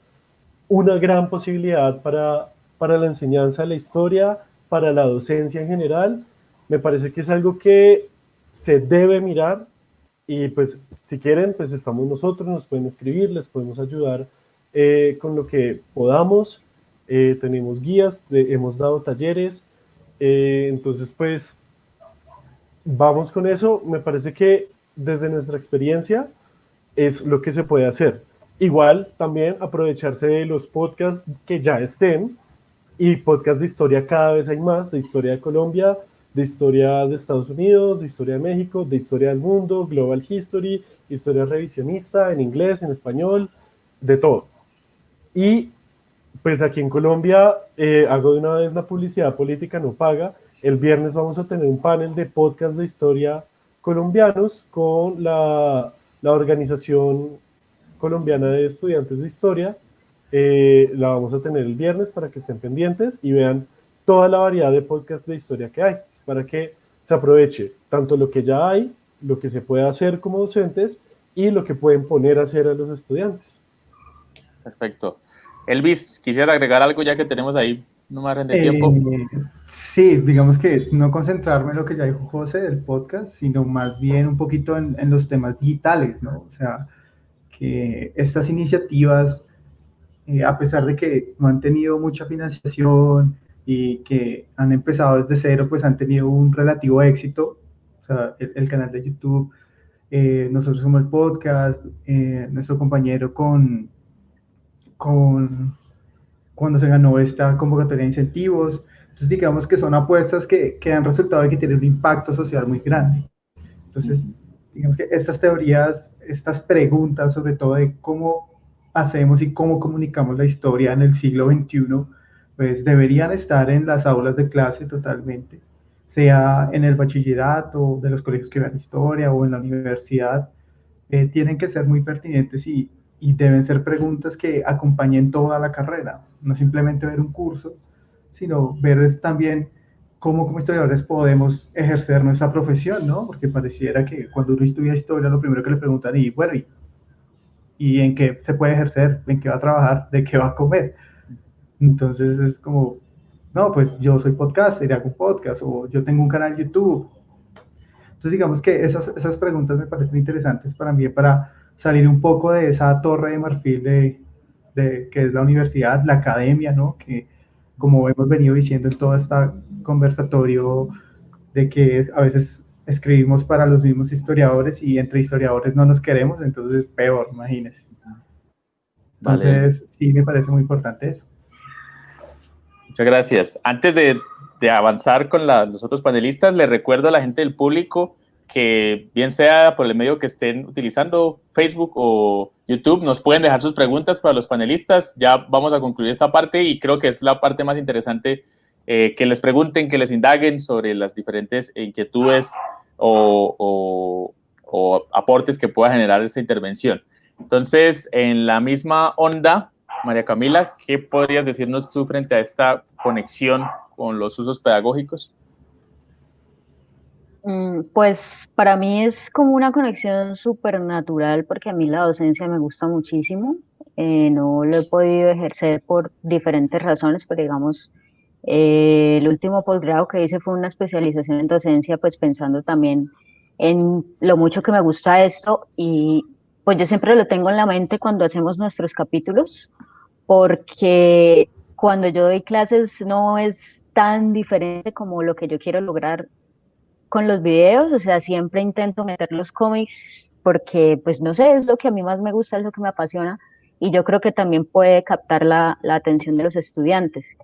una gran posibilidad para la enseñanza de la historia, para la docencia en general. Me parece que es algo que se debe mirar, y pues, si quieren, pues estamos nosotros, nos pueden escribir, les podemos ayudar con lo que podamos. Tenemos guías, hemos dado talleres, entonces pues vamos con eso. Me parece que desde nuestra experiencia es lo que se puede hacer. Igual también aprovecharse de los podcasts que ya estén, y podcasts de historia cada vez hay más, de historia de Colombia, de historia de Estados Unidos, de historia de México, de historia del mundo, Global History, historia revisionista, en inglés, en español, de todo. Y pues aquí en Colombia, hago de una vez la publicidad política no paga, El viernes vamos a tener un panel de podcast de historia colombianos con la Organización Colombiana de Estudiantes de Historia. La vamos a tener el viernes para que estén pendientes y vean toda la variedad de podcasts de historia que hay, para que se aproveche tanto lo que ya hay, lo que se puede hacer como docentes y lo que pueden poner a hacer a los estudiantes. Perfecto. Elvis, quisiera agregar algo ya que tenemos ahí no margen de tiempo. Sí, digamos que no concentrarme en lo que ya dijo José del podcast, sino más bien un poquito en los temas digitales, ¿no? O sea, que estas iniciativas, a pesar de que no han tenido mucha financiación y que han empezado desde cero, pues han tenido un relativo éxito. O sea, el canal de YouTube, nosotros somos el podcast, nuestro compañero con cuando se ganó esta convocatoria de incentivos. Entonces, digamos que son apuestas que han resultado de que tienen un impacto social muy grande. Entonces, digamos que estas teorías, estas preguntas, sobre todo de cómo hacemos y cómo comunicamos la historia en el siglo XXI, pues deberían estar en las aulas de clase totalmente, sea en el bachillerato de los colegios que vean historia o en la universidad. Tienen que ser muy pertinentes y deben ser preguntas que acompañen toda la carrera, no simplemente ver un curso, sino ver también cómo como historiadores podemos ejercer nuestra profesión, ¿no? Porque pareciera que cuando uno estudia historia, lo primero que le preguntan, y bueno, ¿y en qué se puede ejercer? ¿En qué va a trabajar? ¿De qué va a comer? Entonces es como, no, pues yo soy podcaster, hago un podcast, o yo tengo un canal YouTube. Entonces digamos que esas preguntas me parecen interesantes para mí, para salir un poco de esa torre de marfil de que es la universidad, la academia, ¿no? Que como hemos venido diciendo en todo este conversatorio, de que a veces escribimos para los mismos historiadores y entre historiadores no nos queremos, entonces peor, imagínense. Vale, Elvis. Entonces sí me parece muy importante eso. Muchas gracias. Antes de avanzar con los otros panelistas, les recuerdo a la gente del público que bien sea por el medio que estén utilizando, Facebook o YouTube, nos pueden dejar sus preguntas para los panelistas. Ya vamos a concluir esta parte y creo que es la parte más interesante, que les pregunten, que les indaguen sobre las diferentes inquietudes o aportes que pueda generar esta intervención. Entonces, en la misma onda, María Camila, ¿qué podrías decirnos tú frente a esta conexión con los usos pedagógicos? Pues para mí es como una conexión súper natural porque a mí la docencia me gusta muchísimo. No lo he podido ejercer por diferentes razones, pero digamos, el último posgrado que hice fue una especialización en docencia, pues pensando también en lo mucho que me gusta esto y pues yo siempre lo tengo en la mente cuando hacemos nuestros capítulos, porque cuando yo doy clases no es tan diferente como lo que yo quiero lograr con los videos, o sea, siempre intento meter los cómics porque, pues no sé, es lo que a mí más me gusta, es lo que me apasiona y yo creo que también puede captar la atención de los estudiantes.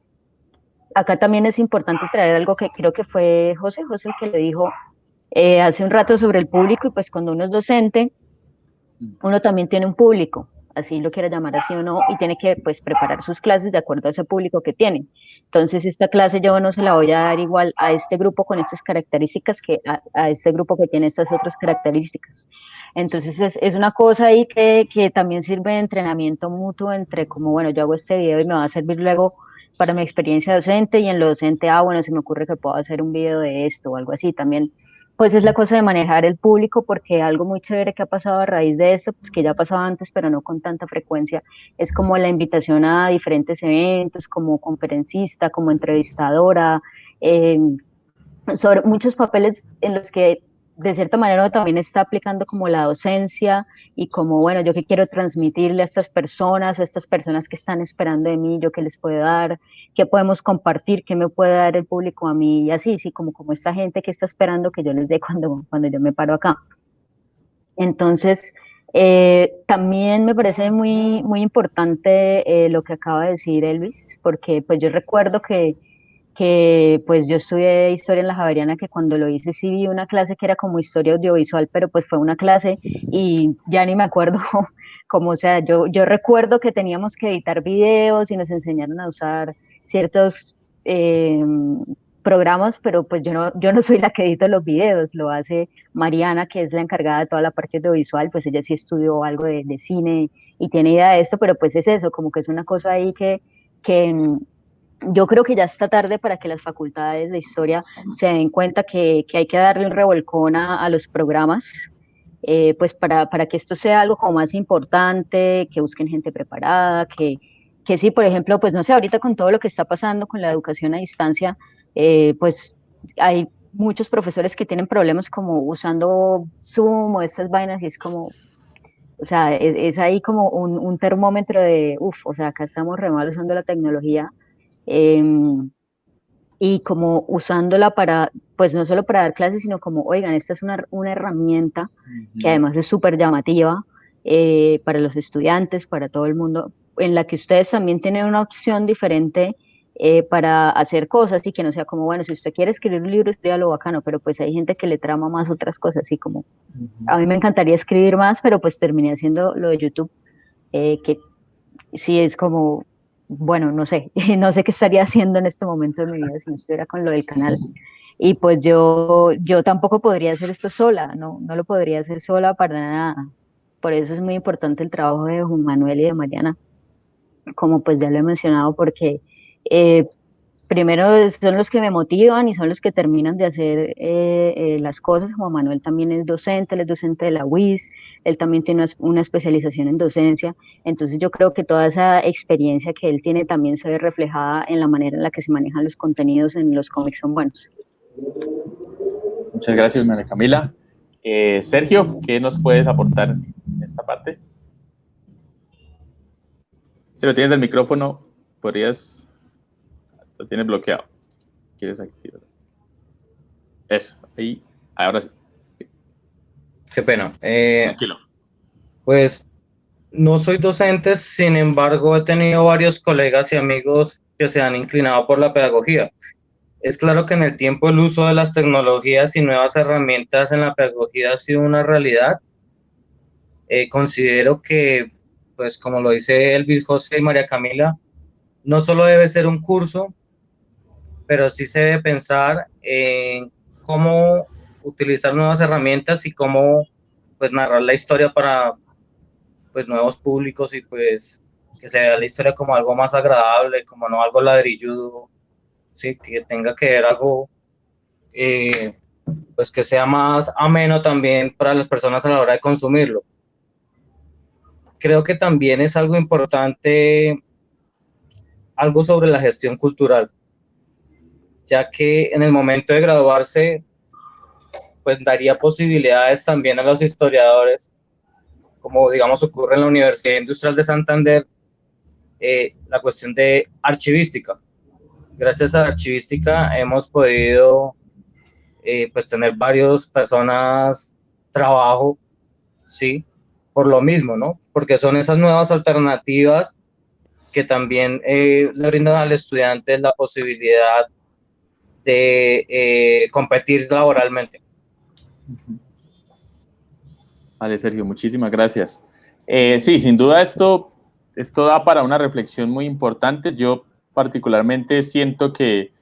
Acá también es importante traer algo que creo que fue José el que le dijo hace un rato sobre el público y pues cuando uno es docente, uno también tiene un público, así lo quiera llamar así o no, y tiene que pues preparar sus clases de acuerdo a ese público que tiene. Entonces esta clase yo no se la voy a dar igual a este grupo con estas características que a este grupo que tiene estas otras características. Entonces es una cosa ahí que también sirve de entrenamiento mutuo entre como, bueno, yo hago este video y me va a servir luego para mi experiencia docente y en lo docente, bueno, se me ocurre que puedo hacer un video de esto o algo así también. Pues es la cosa de manejar el público, porque algo muy chévere que ha pasado a raíz de esto, pues que ya pasaba antes, pero no con tanta frecuencia, es como la invitación a diferentes eventos, como conferencista, como entrevistadora, eh, sobre muchos papeles en los que de cierta manera uno también está aplicando como la docencia y como, bueno, yo qué quiero transmitirle a estas personas o a estas personas que están esperando de mí, yo qué les puedo dar, qué podemos compartir, qué me puede dar el público a mí y así, sí, como esta gente que está esperando que yo les dé cuando yo me paro acá. Entonces, también me parece muy importante lo que acaba de decir Elvis, porque pues yo recuerdo que pues yo estudié historia en la Javeriana, que cuando lo hice sí vi una clase que era como historia audiovisual, pero pues fue una clase y ya ni me acuerdo cómo, o sea, yo recuerdo que teníamos que editar videos y nos enseñaron a usar ciertos programas, pero pues yo no soy la que edito los videos, lo hace Mariana, que es la encargada de toda la parte audiovisual, pues ella sí estudió algo de cine y tiene idea de esto, pero pues es eso, como que es una cosa ahí que yo creo que ya está tarde para que las facultades de historia se den cuenta que hay que darle un revolcón a los programas, pues para que esto sea algo como más importante, que busquen gente preparada, que sí, por ejemplo, pues no sé, ahorita con todo lo que está pasando con la educación a distancia, pues hay muchos profesores que tienen problemas como usando Zoom o estas vainas y es como, o sea, es ahí como un termómetro de, uff, o sea, acá estamos re mal usando la tecnología y como usándola para, pues no solo para dar clases, sino como, oigan, esta es una herramienta que además es súper llamativa para los estudiantes, para todo el mundo, en la que ustedes también tienen una opción diferente para hacer cosas y que no sea como, bueno, si usted quiere escribir un libro, escríbalo bacano, pero pues hay gente que le trama más otras cosas, así como, a mí me encantaría escribir más, pero pues terminé haciendo lo de YouTube, que sí es como, bueno, no sé, no sé qué estaría haciendo en este momento de mi vida si no estuviera con lo del canal. Y pues yo tampoco podría hacer esto sola, no lo podría hacer sola para nada. Por eso es muy importante el trabajo de Juan Manuel y de Mariana, como pues ya lo he mencionado, porque eh, primero son los que me motivan y son los que terminan de hacer las cosas. Juan Manuel también es docente, él es docente de la UIS, él también tiene una especialización en docencia, entonces yo creo que toda esa experiencia que él tiene también se ve reflejada en la manera en la que se manejan los contenidos en los cómics son buenos. Muchas gracias, María Camila. Sergio, ¿qué nos puedes aportar en esta parte? Si lo tienes del micrófono, podrías... Lo tienes bloqueado. ¿Quieres activarlo? Eso, ahí, ahora sí. Qué pena. Tranquilo. Pues no soy docente, sin embargo, he tenido varios colegas y amigos que se han inclinado por la pedagogía. Es claro que en el tiempo el uso de las tecnologías y nuevas herramientas en la pedagogía ha sido una realidad. Considero que, pues como lo dice Elvis, José y María Camila, no solo debe ser un curso, pero sí se debe pensar en cómo utilizar nuevas herramientas y cómo pues narrar la historia para pues nuevos públicos y pues que se vea la historia como algo más agradable, como no algo ladrilludo, sí, que tenga que ver algo pues que sea más ameno también para las personas a la hora de consumirlo. Creo que también es algo importante, algo sobre la gestión cultural, ya que en el momento de graduarse, pues daría posibilidades también a los historiadores, como digamos ocurre en la Universidad Industrial de Santander, la cuestión de archivística. Gracias a la archivística hemos podido pues tener varias personas trabajo, ¿sí? Por lo mismo, ¿no? Porque son esas nuevas alternativas que también le brindan al estudiante la posibilidad de competir laboralmente. Vale, Sergio, muchísimas gracias. Sí, sin duda esto da para una reflexión muy importante. Yo particularmente siento que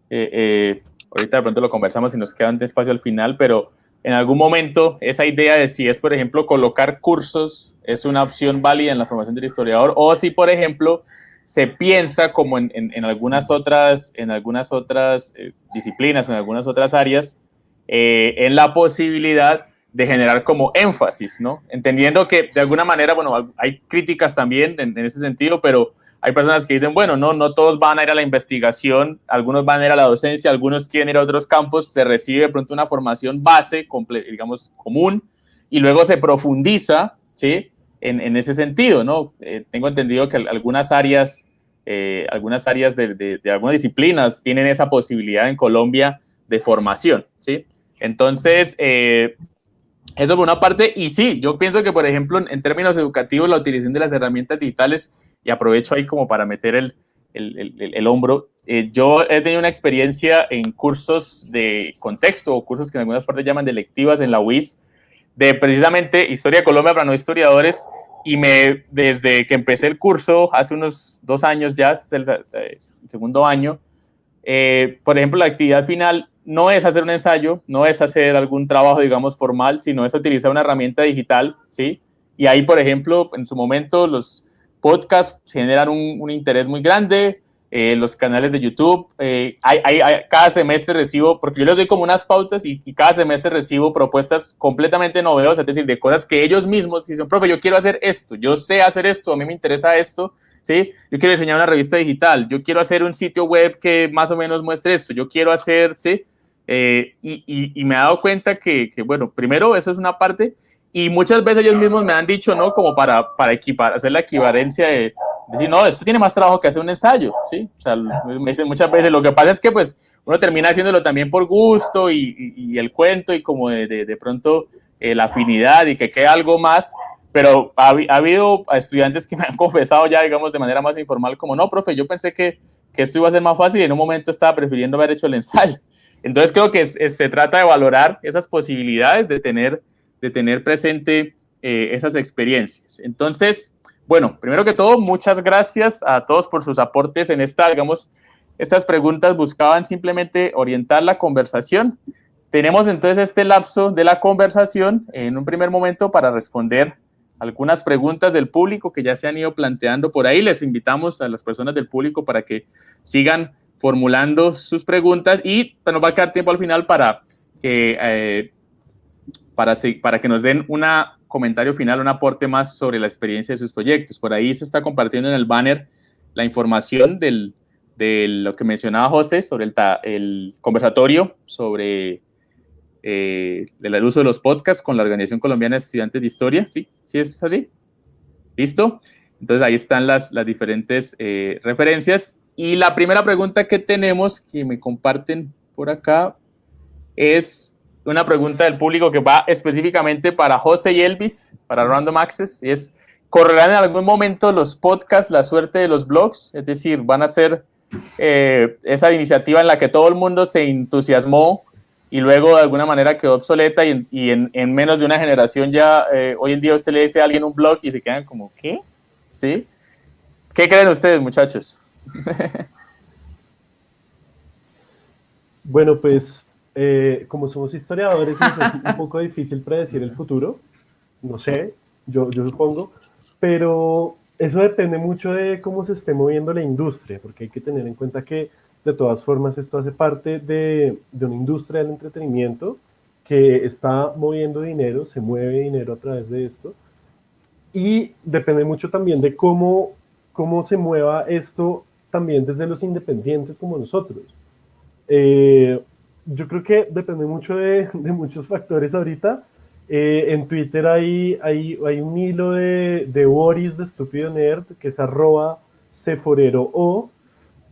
ahorita de pronto lo conversamos y nos queda un espacio al final, pero en algún momento esa idea de si es, por ejemplo, colocar cursos es una opción válida en la formación del historiador, o si, por ejemplo, se piensa como en algunas otras disciplinas, en algunas otras áreas, en la posibilidad de generar como énfasis, ¿no? Entendiendo que de alguna manera, bueno, hay críticas también en ese sentido, pero hay personas que dicen, bueno, no todos van a ir a la investigación, algunos van a ir a la docencia, algunos quieren ir a otros campos, se recibe de pronto una formación base, digamos, común, y luego se profundiza, ¿sí? En ese sentido, ¿no? Tengo entendido que algunas áreas de algunas disciplinas tienen esa posibilidad en Colombia de formación, ¿sí? Entonces, eso por una parte, y sí, yo pienso que, por ejemplo, en términos educativos, la utilización de las herramientas digitales, y aprovecho ahí como para meter el hombro, yo he tenido una experiencia en cursos de contexto, o cursos que en algunas partes llaman de electivas en la UIS, de precisamente Historia de Colombia para no historiadores, y desde que empecé el curso, hace unos 2 años ya, el segundo año, Por ejemplo, la actividad final no es hacer un ensayo, no es hacer algún trabajo, digamos, formal, sino es utilizar una herramienta digital, ¿sí? Y ahí, por ejemplo, en su momento los podcasts generan un interés muy grande, los canales de YouTube, cada semestre recibo, porque yo les doy como unas pautas y cada semestre recibo propuestas completamente novedosas, es decir, de cosas que ellos mismos dicen, profe, yo quiero hacer esto, yo sé hacer esto, a mí me interesa esto, ¿sí? Yo quiero diseñar una revista digital, yo quiero hacer un sitio web que más o menos muestre esto, yo quiero hacer, ¿sí? Y me he dado cuenta bueno, primero eso es una parte, y muchas veces ellos mismos me han dicho, ¿no? Como para hacer la equivalencia de decir, no, esto tiene más trabajo que hacer un ensayo, ¿sí? O sea, me dicen muchas veces, lo que pasa es que pues uno termina haciéndolo también por gusto y el cuento y como de pronto la afinidad y que quede algo más, pero ha habido estudiantes que me han confesado ya, digamos, de manera más informal, como, no, profe, yo pensé que esto iba a ser más fácil y en un momento estaba prefiriendo haber hecho el ensayo. Entonces creo que se trata de valorar esas posibilidades de tener presente esas experiencias. Entonces, bueno, primero que todo, muchas gracias a todos por sus aportes en estas preguntas buscaban simplemente orientar la conversación. Tenemos entonces este lapso de la conversación en un primer momento para responder algunas preguntas del público que ya se han ido planteando por ahí. Les invitamos a las personas del público para que sigan formulando sus preguntas y nos va a quedar tiempo al final para que nos den un comentario final, un aporte más sobre la experiencia de sus proyectos. Por ahí se está compartiendo en el banner la información de lo que mencionaba José sobre el conversatorio sobre el uso de los podcasts con la Organización Colombiana de Estudiantes de Historia. ¿Sí? ¿Sí es así? ¿Listo? Entonces ahí están las diferentes referencias. Y la primera pregunta que tenemos, que me comparten por acá, es una pregunta del público que va específicamente para José y Elvis, para Random Access, y es, ¿correrán en algún momento los podcasts la suerte de los blogs? Es decir, ¿van a ser esa iniciativa en la que todo el mundo se entusiasmó y luego de alguna manera quedó obsoleta y en menos de una generación ya, hoy en día usted le dice a alguien un blog y se quedan como, ¿qué? ¿Sí? ¿Qué creen ustedes, muchachos? Bueno, pues como somos historiadores, nos es un poco difícil predecir el futuro, no sé, yo supongo, pero eso depende mucho de cómo se esté moviendo la industria, porque hay que tener en cuenta que de todas formas esto hace parte de una industria del entretenimiento que está moviendo dinero, se mueve dinero a través de esto, y depende mucho también de cómo se mueva esto también desde los independientes como nosotros. Yo creo que depende mucho de muchos factores ahorita. En Twitter hay un hilo de Boris de Estúpido Nerd, que es @seforero,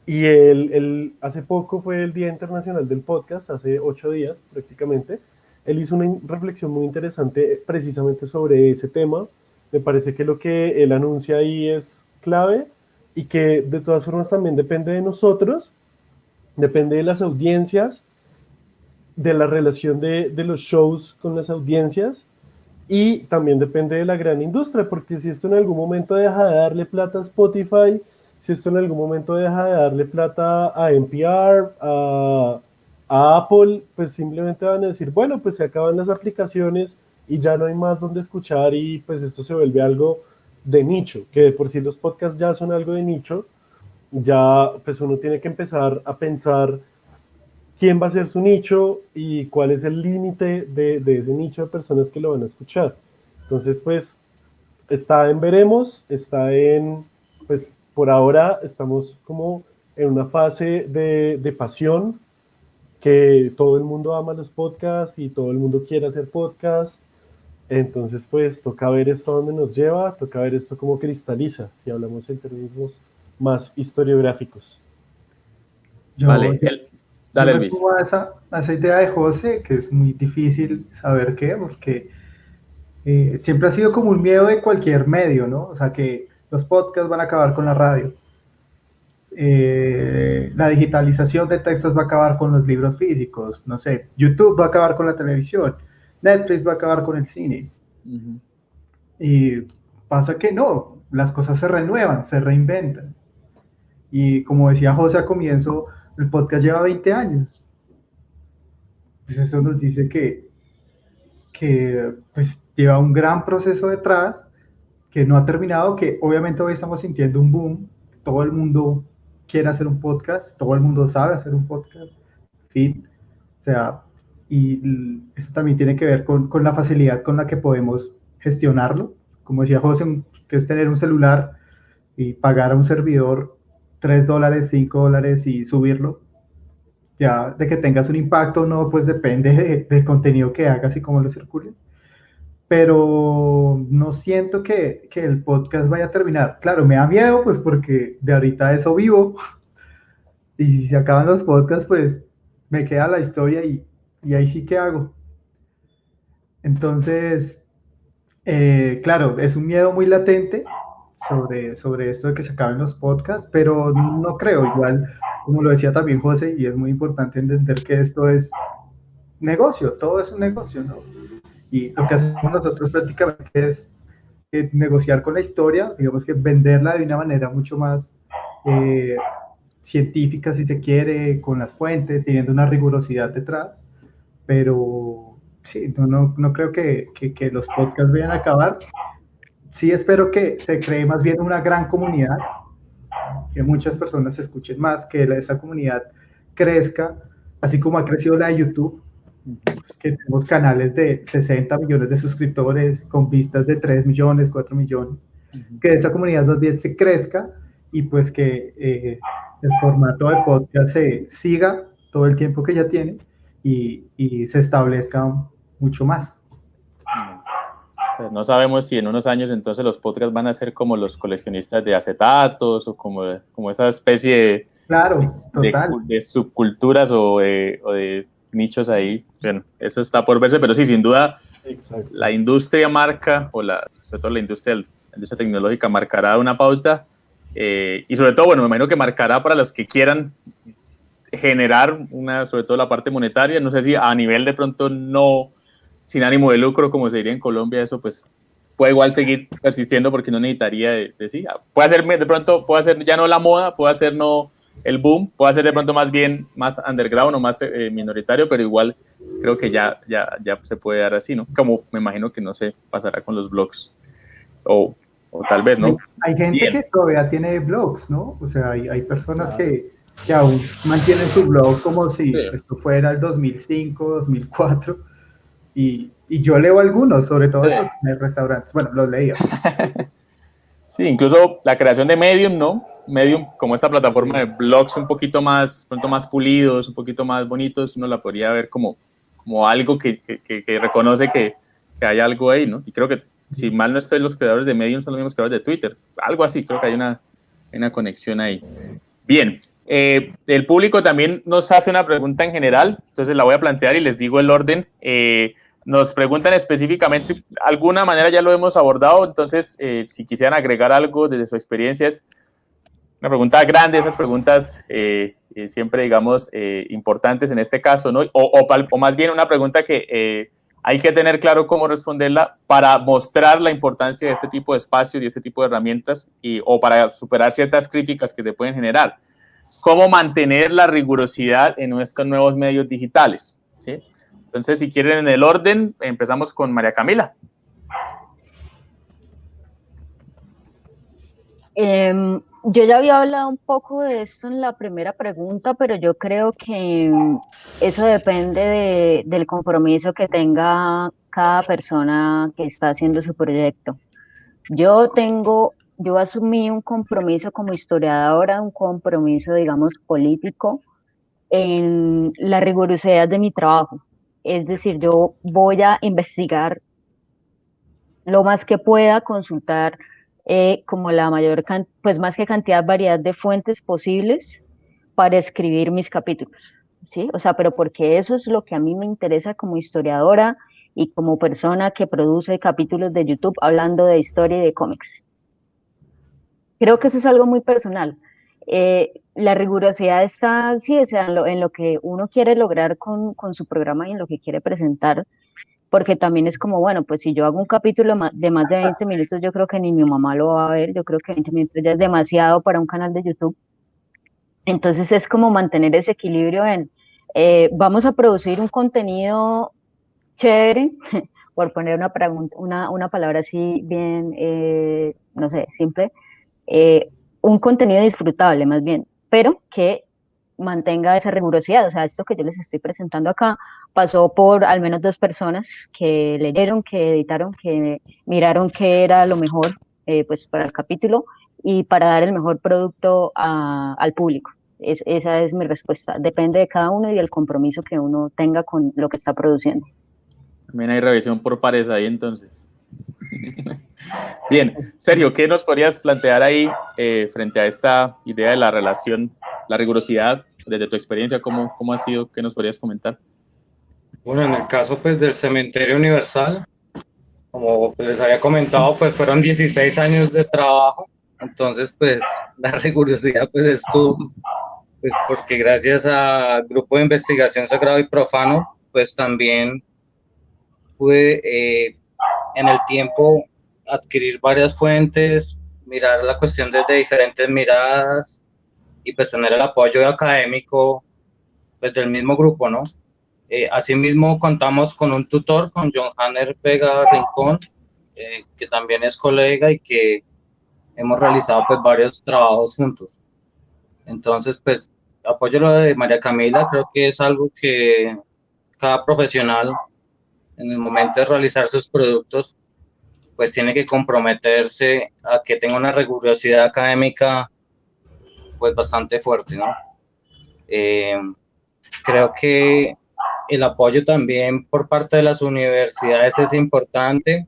y él hace poco fue el Día Internacional del Podcast, hace 8 días prácticamente. Él hizo una reflexión muy interesante precisamente sobre ese tema. Me parece que lo que él anuncia ahí es clave y que de todas formas también depende de nosotros, depende de las audiencias, de la relación de los shows con las audiencias y también depende de la gran industria, porque si esto en algún momento deja de darle plata a Spotify, si esto en algún momento deja de darle plata a NPR, a Apple, pues simplemente van a decir, bueno, pues se acaban las aplicaciones y ya no hay más donde escuchar y pues esto se vuelve algo de nicho, que de por sí los podcasts ya son algo de nicho, ya pues uno tiene que empezar a pensar quién va a ser su nicho y cuál es el límite de ese nicho de personas que lo van a escuchar. Entonces, pues, está en veremos, pues, por ahora estamos como en una fase de pasión, que todo el mundo ama los podcasts y todo el mundo quiere hacer podcast. Entonces, pues, toca ver esto a dónde nos lleva, toca ver esto cómo cristaliza, si hablamos en términos más historiográficos. Vale, dale, me Luis. sumo a esa idea de José, que es muy difícil saber qué, porque siempre ha sido como un miedo de cualquier medio, ¿no? O sea, que los podcasts van a acabar con la radio. La digitalización de textos va a acabar con los libros físicos, no sé, YouTube va a acabar con la televisión, Netflix va a acabar con el cine. Uh-huh. Y pasa que no, las cosas se renuevan, se reinventan. Y como decía José al comienzo, el podcast lleva 20 años. Pues eso nos dice que pues, lleva un gran proceso detrás, que no ha terminado, que obviamente hoy estamos sintiendo un boom, todo el mundo quiere hacer un podcast, todo el mundo sabe hacer un podcast, en fin, o sea, y eso también tiene que ver con la facilidad con la que podemos gestionarlo, como decía José, que es tener un celular y pagar a un servidor $3, $5 y subirlo. Ya de que tengas un impacto o no, pues depende del contenido que hagas y cómo lo circule. Pero no siento que el podcast vaya a terminar. Claro, me da miedo, pues porque de ahorita eso vivo. Y si se acaban los podcasts, pues me queda la historia y ahí sí que hago. Entonces, claro, es un miedo muy latente sobre esto de que se acaben los podcasts, pero no creo, igual, como lo decía también José, y es muy importante entender que esto es negocio, todo es un negocio, ¿no? Y lo que hacemos nosotros prácticamente es negociar con la historia, digamos que venderla de una manera mucho más científica, si se quiere, con las fuentes, teniendo una rigurosidad detrás, pero sí, no creo que los podcasts vayan a acabar. Sí espero que se cree más bien una gran comunidad, que muchas personas se escuchen más, que esa comunidad crezca, así como ha crecido la de YouTube, pues que tenemos canales de 60 millones de suscriptores con vistas de 3 millones, 4 millones, que esa comunidad más bien se crezca y pues que el formato de podcast se siga todo el tiempo que ya tiene y se establezca mucho más. Pues no sabemos si en unos años entonces los podcasts van a ser como los coleccionistas de acetatos o como esa especie Claro, total. de subculturas o de nichos ahí. Bueno, eso está por verse, pero sí, sin duda, Exacto. la industria marca, sobre todo la industria tecnológica marcará una pauta y sobre todo, bueno, me imagino que marcará para los que quieran generar sobre todo la parte monetaria, no sé si a nivel de pronto no sin ánimo de lucro, como se diría en Colombia, eso pues puede igual seguir persistiendo porque no necesitaría sí, puede ser de pronto, puede ser ya no la moda, puede ser no el boom, puede ser de pronto más bien más underground o más minoritario, pero igual creo que ya se puede dar así, ¿no? Como me imagino que no se pasará con los blogs o tal vez, ¿no? Hay gente bien. que todavía tiene blogs, ¿no? O sea, hay personas que aún mantienen su blog como si esto fuera el 2005, 2004. Y yo leo algunos, sobre todo estos en restaurantes. Bueno, los leía. Sí, incluso la creación de Medium, ¿no? Medium, como esta plataforma de blogs un poquito más, pronto más pulidos, un poquito más bonitos, uno la podría ver como algo que reconoce que hay algo ahí, ¿no? Y creo que, si mal no estoy, los creadores de Medium son los mismos creadores de Twitter. Algo así, creo que hay una conexión ahí. Bien, el público también nos hace una pregunta en general, entonces la voy a plantear y les digo el orden. Nos preguntan específicamente, de alguna manera ya lo hemos abordado, entonces si quisieran agregar algo desde su experiencia, es una pregunta grande, esas preguntas siempre, digamos, importantes en este caso, ¿no? O más bien una pregunta que hay que tener claro cómo responderla para mostrar la importancia de este tipo de espacios y este tipo de herramientas o para superar ciertas críticas que se pueden generar. ¿Cómo mantener la rigurosidad en nuestros nuevos medios digitales? ¿Sí? Entonces, si quieren en el orden, empezamos con María Camila. Yo ya había hablado un poco de esto en la primera pregunta, pero yo creo que eso depende del compromiso que tenga cada persona que está haciendo su proyecto. Yo asumí un compromiso como historiadora, un compromiso, digamos, político en la rigurosidad de mi trabajo. Es decir, yo voy a investigar lo más que pueda, consultar como la mayor, pues más que cantidad, variedad de fuentes posibles para escribir mis capítulos, ¿sí? O sea, pero porque eso es lo que a mí me interesa como historiadora y como persona que produce capítulos de YouTube hablando de historia y de cómics. Creo que eso es algo muy personal. La rigurosidad está, sí, o sea, en lo que uno quiere lograr con su programa y en lo que quiere presentar, porque también es como, bueno, pues si yo hago un capítulo de más de 20 minutos, yo creo que ni mi mamá lo va a ver, yo creo que 20 minutos ya es demasiado para un canal de YouTube. Entonces es como mantener ese equilibrio en, vamos a producir un contenido chévere, por poner una palabra así bien, no sé, simple, un contenido disfrutable más bien, pero que mantenga esa rigurosidad. O sea, esto que yo les estoy presentando acá pasó por al menos 2 personas que leyeron, que editaron, que miraron qué era lo mejor pues para el capítulo y para dar el mejor producto al público. Esa es mi respuesta. Depende de cada uno y del compromiso que uno tenga con lo que está produciendo. También hay revisión por pares ahí entonces. Bien, Sergio, ¿qué nos podrías plantear ahí frente a esta idea de la relación, la rigurosidad, desde tu experiencia, cómo ha sido? ¿Qué nos podrías comentar? Bueno, en el caso pues del Cementerio Universal, como pues, les había comentado, pues fueron 16 años de trabajo, entonces pues la rigurosidad pues estuvo, pues porque gracias al Grupo de Investigación Sagrado y Profano, pues también pude en el tiempo adquirir varias fuentes, mirar la cuestión desde diferentes miradas y pues tener el apoyo académico pues del mismo grupo, ¿no? Asimismo contamos con un tutor, con John Hanner Vega Rincón, que también es colega y que hemos realizado pues varios trabajos juntos. Entonces pues apoyo lo de María Camila, creo que es algo que cada profesional en el momento de realizar sus productos pues tiene que comprometerse a que tenga una rigurosidad académica pues bastante fuerte, ¿no? Creo que el apoyo también por parte de las universidades es importante,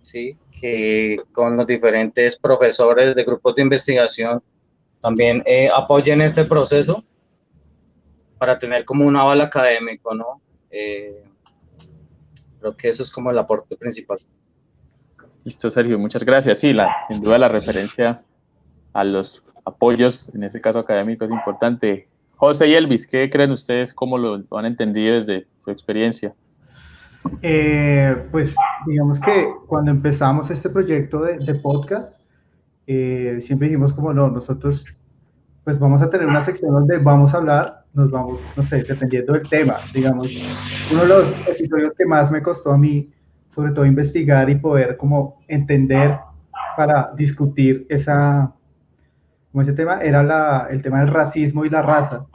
¿sí? Que con los diferentes profesores de grupos de investigación también apoyen este proceso para tener como un aval académico, ¿no? Creo que eso es como el aporte principal. Listo, Sergio, muchas gracias. Sí, sin duda la referencia a los apoyos, en este caso académico, es importante. José y Elvis, ¿qué creen ustedes? ¿Cómo lo han entendido desde su experiencia? Pues digamos que cuando empezamos este proyecto de podcast, siempre dijimos como no, nosotros pues vamos a tener una sección donde vamos a hablar, nos vamos, no sé, dependiendo del tema, digamos, uno de los episodios que más me costó a mí, sobre todo investigar y poder como entender para discutir como ese tema, era el tema del racismo y la raza.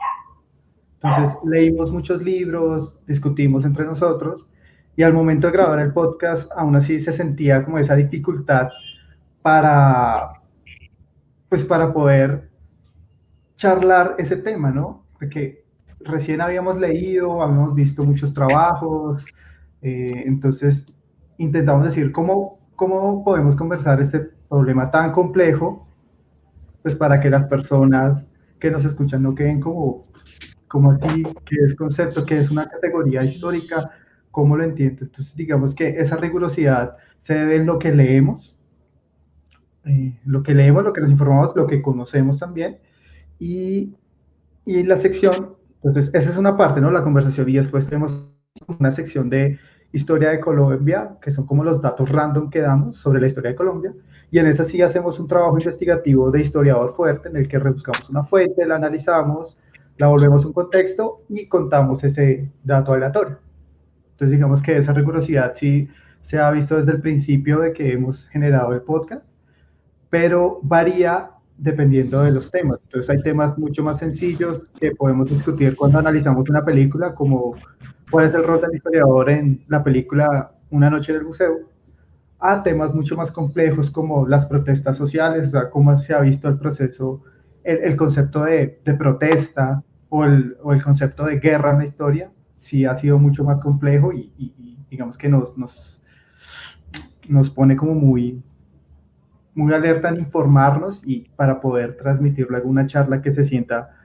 Entonces leímos muchos libros, discutimos entre nosotros y al momento de grabar el podcast aún así se sentía como esa dificultad para, pues para poder charlar ese tema, ¿no? Porque recién habíamos leído, habíamos visto muchos trabajos, entonces intentamos decir cómo podemos conversar este problema tan complejo, pues para que las personas que nos escuchan no queden como así, qué es concepto, qué es una categoría histórica, cómo lo entiendo. Entonces digamos que esa rigurosidad se debe en lo que leemos, lo que nos informamos, lo que conocemos también, y la sección, entonces esa es una parte, ¿no? La conversación, y después tenemos una sección de historia de Colombia, que son como los datos random que damos sobre la historia de Colombia, y en esa sí hacemos un trabajo investigativo de historiador fuerte, en el que rebuscamos una fuente, la analizamos, la volvemos un contexto y contamos ese dato aleatorio. Entonces digamos que esa rigurosidad sí se ha visto desde el principio de que hemos generado el podcast, pero varía dependiendo de los temas. Entonces hay temas mucho más sencillos que podemos discutir cuando analizamos una película, como cuál es el rol del historiador en la película Una noche en el museo, a temas mucho más complejos como las protestas sociales, o sea, cómo se ha visto el proceso, el concepto de protesta o el concepto de guerra en la historia, sí ha sido mucho más complejo y digamos que nos pone como muy alerta en informarnos y para poder transmitir luego una charla que se sienta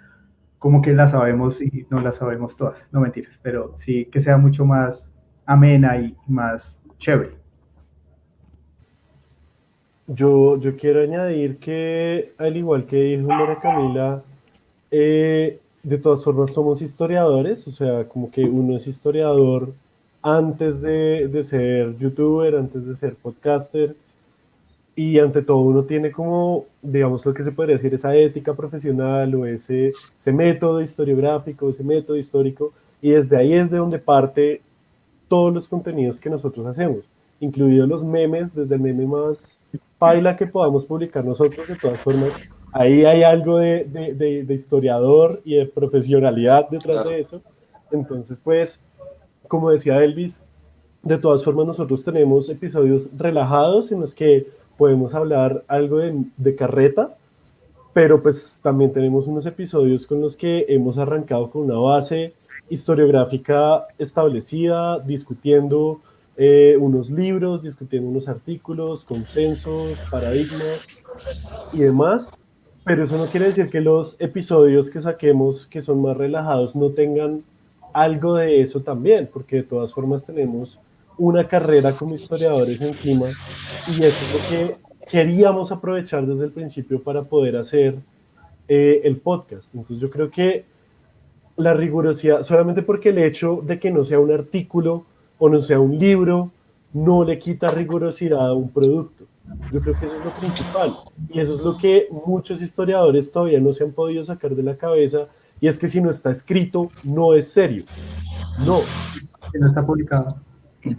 como que la sabemos y no la sabemos todas, no mentiras, pero sí que sea mucho más amena y más chévere. Yo quiero añadir que, al igual que dijo María Camila, de todas formas somos historiadores, o sea, como que uno es historiador antes de ser youtuber, antes de ser podcaster, y ante todo uno tiene como, digamos, lo que se podría decir, esa ética profesional o ese método historiográfico, ese método histórico, y desde ahí es de donde parte todos los contenidos que nosotros hacemos, incluidos los memes, desde el meme más paila que podamos publicar nosotros. De todas formas, ahí hay algo de historiador y de profesionalidad detrás Claro. de eso. Entonces, pues, como decía Elvis, de todas formas nosotros tenemos episodios relajados en los que podemos hablar algo de carreta, pero pues también tenemos unos episodios con los que hemos arrancado con una base historiográfica establecida, discutiendo unos libros, discutiendo unos artículos, consensos, paradigmas y demás, pero eso no quiere decir que los episodios que saquemos, que son más relajados, no tengan algo de eso también, porque de todas formas tenemos una carrera como historiadores encima, y eso es lo que queríamos aprovechar desde el principio para poder hacer el podcast. Entonces yo creo que la rigurosidad, solamente porque el hecho de que no sea un artículo o no sea un libro, no le quita rigurosidad a un producto. Yo creo que eso es lo principal. Y eso es lo que muchos historiadores todavía no se han podido sacar de la cabeza. Y es que si no está escrito, no es serio. No. Que no está publicado.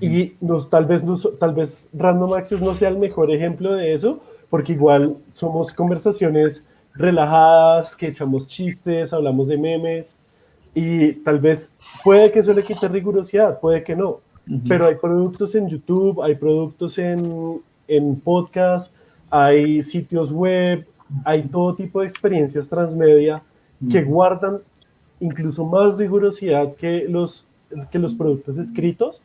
Y tal vez Random Access no sea el mejor ejemplo de eso, porque igual somos conversaciones relajadas, que echamos chistes, hablamos de memes, y tal vez puede que eso le quite rigurosidad, puede que no, pero hay productos en YouTube, hay productos en podcast, hay sitios web, hay todo tipo de experiencias transmedia que guardan incluso más rigurosidad que los productos escritos,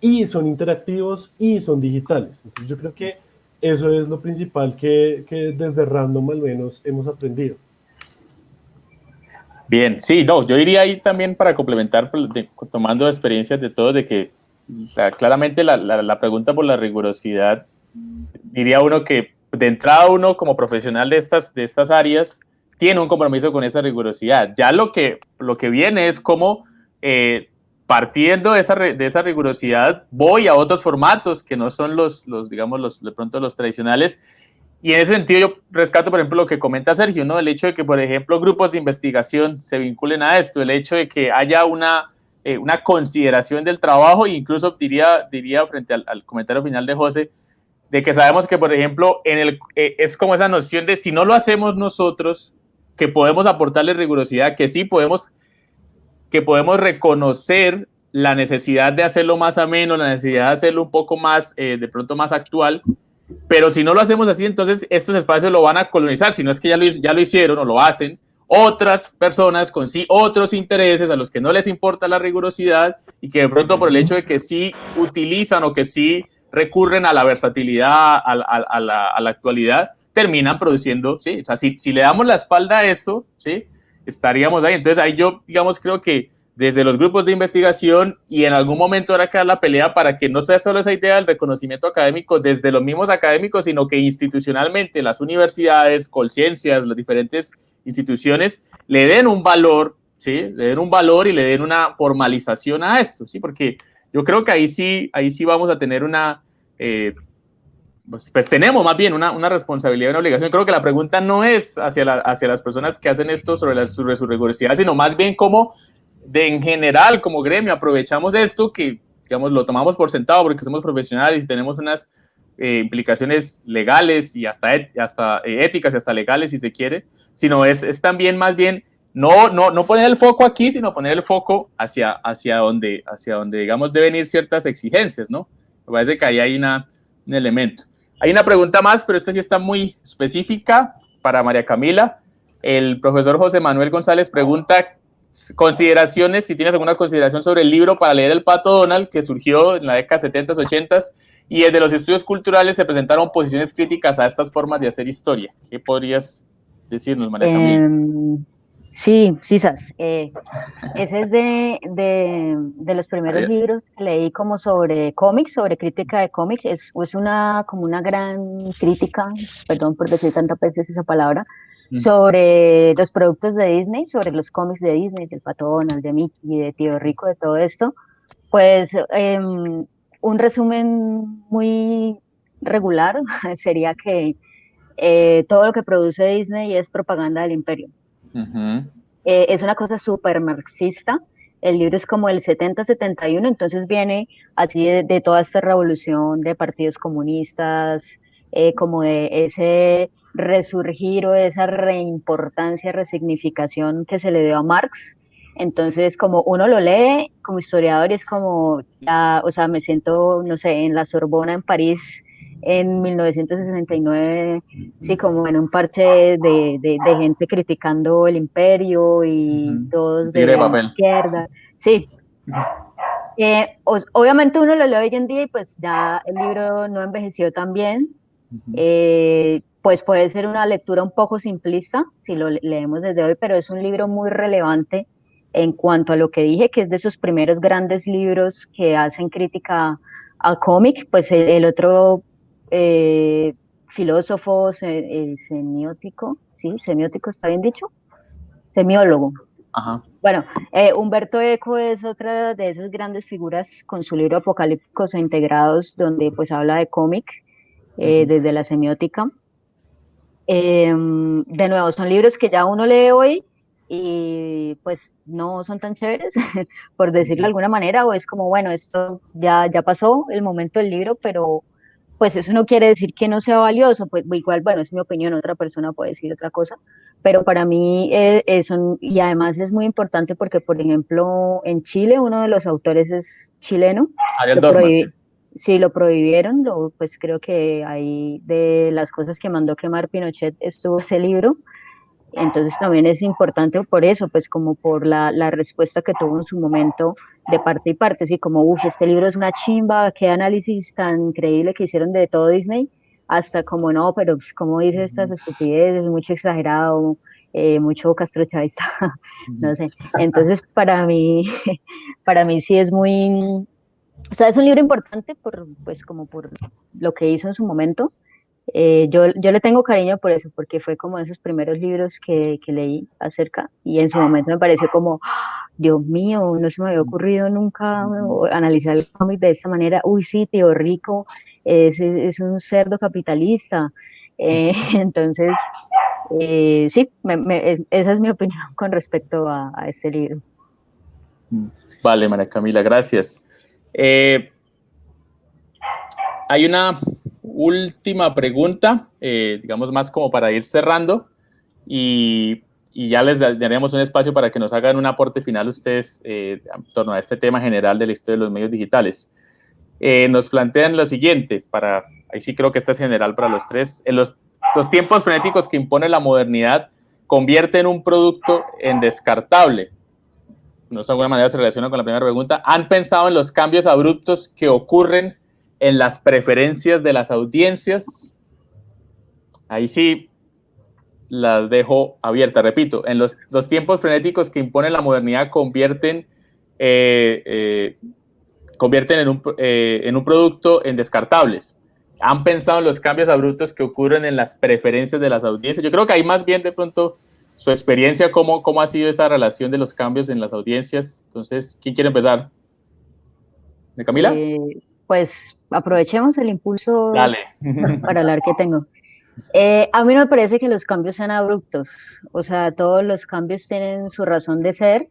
y son interactivos y son digitales. Entonces yo creo que eso es lo principal que desde Random al menos hemos aprendido. Bien, sí, no, yo diría ahí también para complementar, tomando experiencias de todos, de que claramente la pregunta por la rigurosidad, diría uno que de entrada uno como profesional de estas áreas tiene un compromiso con esa rigurosidad. Ya lo que viene es cómo partiendo de esa rigurosidad voy a otros formatos que no son de pronto los tradicionales. Y en ese sentido yo rescato, por ejemplo, lo que comenta Sergio, ¿no? El hecho de que, por ejemplo, grupos de investigación se vinculen a esto, el hecho de que haya una consideración del trabajo, e incluso diría frente al comentario final de José, de que sabemos que, por ejemplo, es como esa noción de si no lo hacemos nosotros, que podemos aportarle rigurosidad, que sí podemos reconocer la necesidad de hacerlo más ameno, la necesidad de hacerlo un poco más, de pronto más actual, pero si no lo hacemos así, entonces estos espacios lo van a colonizar, si no es que ya lo hicieron o lo hacen otras personas con sí otros intereses a los que no les importa la rigurosidad y que de pronto por el hecho de que sí utilizan o que sí recurren a la versatilidad, a la actualidad, terminan produciendo, ¿sí? O sea, si le damos la espalda a eso, ¿sí? Estaríamos ahí. Entonces ahí yo, digamos, creo que desde los grupos de investigación y en algún momento habrá que dar la pelea para que no sea solo esa idea del reconocimiento académico desde los mismos académicos, sino que institucionalmente las universidades, Colciencias, las diferentes instituciones le den un valor, ¿sí? Le den un valor y le den una formalización a esto, ¿sí? Porque yo creo que ahí sí vamos a tener pues tenemos más bien una responsabilidad y una obligación. Creo que la pregunta no es hacia las personas que hacen esto sobre su rigurosidad, sino más bien cómo en general, como gremio, aprovechamos esto que, digamos, lo tomamos por sentado porque somos profesionales y tenemos unas implicaciones legales y hasta éticas y hasta legales, si se quiere, sino es también más bien no poner el foco aquí, sino poner el foco hacia donde, digamos, deben ir ciertas exigencias, ¿no? Me parece que ahí hay un elemento. Hay una pregunta más, pero esta sí está muy específica para María Camila. El profesor José Manuel González pregunta consideraciones, si tienes alguna consideración sobre el libro para leer El Pato Donald, que surgió en la década 70s, 80s, y desde los estudios culturales se presentaron posiciones críticas a estas formas de hacer historia. ¿Qué podrías decirnos, María Camila? Sí, Sisas. Ese es de los primeros libros que leí como sobre cómics, sobre crítica de cómics. Es como una gran crítica, perdón por decir tantas veces esa palabra, sobre los productos de Disney, sobre los cómics de Disney, del Pato Donald, de Mickey, de Tío Rico, de todo esto. Pues un resumen muy regular sería que todo lo que produce Disney es propaganda del imperio. Ujú. Es una cosa súper marxista. El libro es como el 70-71, entonces viene así de toda esta revolución de partidos comunistas, como de ese resurgir o esa reimportancia, resignificación que se le dio a Marx. Entonces, como uno lo lee como historiador, y es como, ya, o sea, me siento, no sé, en la Sorbona en París en 1969, sí, como en un parche de gente criticando el imperio y Ujú. todos Tigre de de papel. izquierda. Sí, obviamente uno lo lee hoy en día y pues ya el libro no envejeció tan bien. Ujú. Pues puede ser una lectura un poco simplista si lo leemos desde hoy, pero es un libro muy relevante en cuanto a lo que dije, que es de sus primeros grandes libros que hacen crítica al cómic. Pues el otro eh, filósofo semiótico, ¿sí? Semiótico, ¿está bien dicho? Semiólogo. Ajá. Bueno, Humberto Eco es otra de esas grandes figuras con su libro Apocalípticos e Integrados, donde pues habla de cómic Ujú. desde la semiótica. De nuevo, son libros que ya uno lee hoy y pues no son tan chéveres, por decirlo de alguna manera, o es como, bueno, esto ya pasó el momento del libro, pero pues eso no quiere decir que no sea valioso, pues igual, bueno, es mi opinión, otra persona puede decir otra cosa, pero para mí y además es muy importante porque, por ejemplo, en Chile uno de los autores es chileno, Ariel lo Dorfman, sí. prohibí, sí, lo prohibieron, pues creo que ahí de las cosas que mandó quemar Pinochet estuvo ese libro, entonces también es importante por eso, pues como por la respuesta que tuvo en su momento de parte y parte, así como, uff, este libro es una chimba, qué análisis tan increíble que hicieron de todo Disney, hasta como no, pero pues, como dice estas Ujú. estupideces, mucho exagerado, mucho castrochavista, Ujú. no sé. Entonces para mí sí es muy, o sea, es un libro importante pues como por lo que hizo en su momento. Yo le tengo cariño por eso, porque fue como de esos primeros libros que leí acerca y en su momento me pareció como, ¡ah! Dios mío, no se me había ocurrido nunca analizar el cómic de esta manera. Uy, sí, tío Rico es un cerdo capitalista. Entonces, sí, esa es mi opinión con respecto a este libro. Vale, María Camila, gracias. Eh, Hay una última pregunta, digamos más como para ir cerrando y ya les daremos un espacio para que nos hagan un aporte final ustedes en torno a este tema general de la historia de los medios digitales. Nos plantean lo siguiente, ahí sí creo que esta es general para los tres, los tiempos frenéticos que impone la modernidad convierten un producto en descartable. No sé, de alguna manera se relaciona con la primera pregunta. ¿Han pensado en los cambios abruptos que ocurren en las preferencias de las audiencias? Ahí sí las dejo abiertas. Repito, en los tiempos frenéticos que impone la modernidad convierten en un producto en descartables. ¿Han pensado en los cambios abruptos que ocurren en las preferencias de las audiencias? Yo creo que hay más bien de pronto su experiencia, cómo ha sido esa relación de los cambios en las audiencias. Entonces, ¿quién quiere empezar? ¿De Camila? Eh, pues aprovechemos el impulso Dale. para hablar que tengo. A mí no me parece que los cambios sean abruptos, o sea, todos los cambios tienen su razón de ser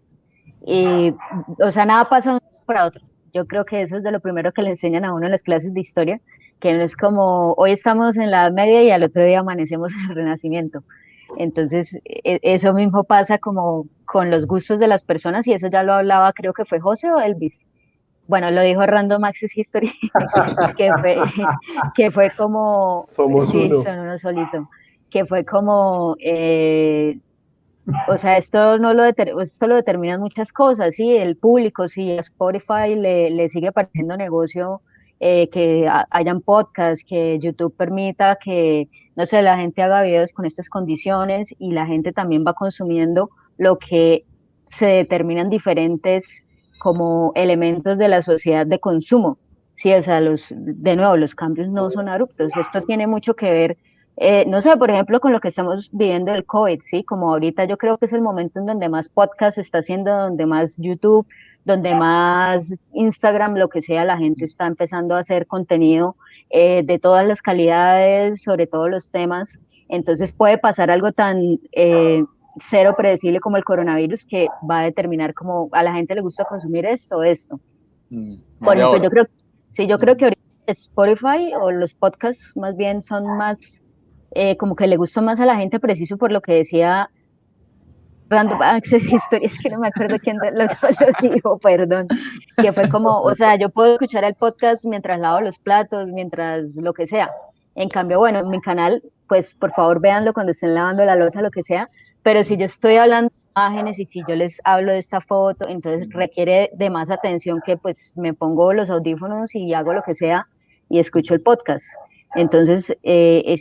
y, o sea, nada pasa de un día para otro. Yo creo que eso es de lo primero que le enseñan a uno en las clases de historia, que no es como hoy estamos en la Edad Media y al otro día amanecemos en el Renacimiento. Entonces, eso mismo pasa como con los gustos de las personas y eso ya lo hablaba, creo que fue José o Elvis. Bueno, lo dijo Random Access History, que fue, que fue como, Somos sí, uno. son uno solito, que fue como, o sea, esto lo determinan muchas cosas, ¿sí? El público, si a Spotify le sigue pareciendo negocio que hayan podcasts, que YouTube permita que, no sé, la gente haga videos con estas condiciones y la gente también va consumiendo lo que se determinan diferentes como elementos de la sociedad de consumo. Sí, o sea, de nuevo, los cambios no son abruptos. Esto tiene mucho que ver no sé, por ejemplo, con lo que estamos viviendo del COVID, ¿sí? Como ahorita yo creo que es el momento en donde más podcast se está haciendo, donde más YouTube, donde más Instagram, lo que sea, la gente está empezando a hacer contenido de todas las calidades, sobre todos los temas. Entonces puede pasar algo tan cero predecible como el coronavirus, que va a determinar cómo a la gente le gusta consumir esto o esto. Por ejemplo, yo creo que ahorita Spotify o los podcasts más bien son más, como que le gustan más a la gente, preciso por lo que decía Random Access History, es que no me acuerdo quién lo dijo, perdón, que fue como, o sea, yo puedo escuchar el podcast mientras lavo los platos, mientras lo que sea. En cambio, bueno, en mi canal, pues por favor véanlo cuando estén lavando la loza, lo que sea, pero si yo estoy hablando de imágenes y si yo les hablo de esta foto, entonces requiere de más atención que pues me pongo los audífonos y hago lo que sea y escucho el podcast. Entonces,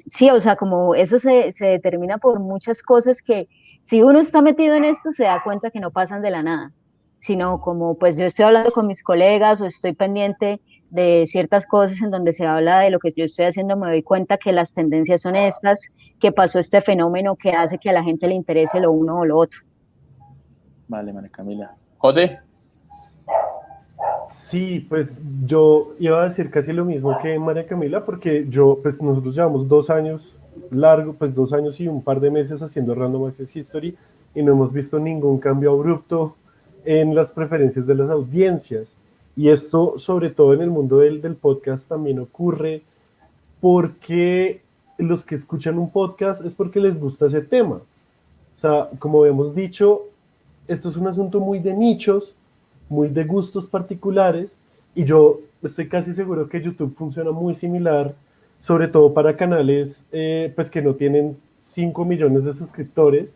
sí, o sea, como eso se determina por muchas cosas que si uno está metido en esto, se da cuenta que no pasan de la nada, sino como pues yo estoy hablando con mis colegas o estoy pendiente de ciertas cosas en donde se habla de lo que yo estoy haciendo, me doy cuenta que las tendencias son estas, que pasó este fenómeno que hace que a la gente le interese lo uno o lo otro. Vale, María Camila. José. Sí, pues yo iba a decir casi lo mismo que María Camila, porque pues nosotros llevamos 2 años pues 2 años y un par de meses haciendo Random Access History y no hemos visto ningún cambio abrupto en las preferencias de las audiencias. Y esto, sobre todo en el mundo del podcast, también ocurre porque los que escuchan un podcast es porque les gusta ese tema. O sea, como hemos dicho, esto es un asunto muy de nichos, muy de gustos particulares, y yo estoy casi seguro que YouTube funciona muy similar, sobre todo para canales pues que no tienen 5 millones de suscriptores.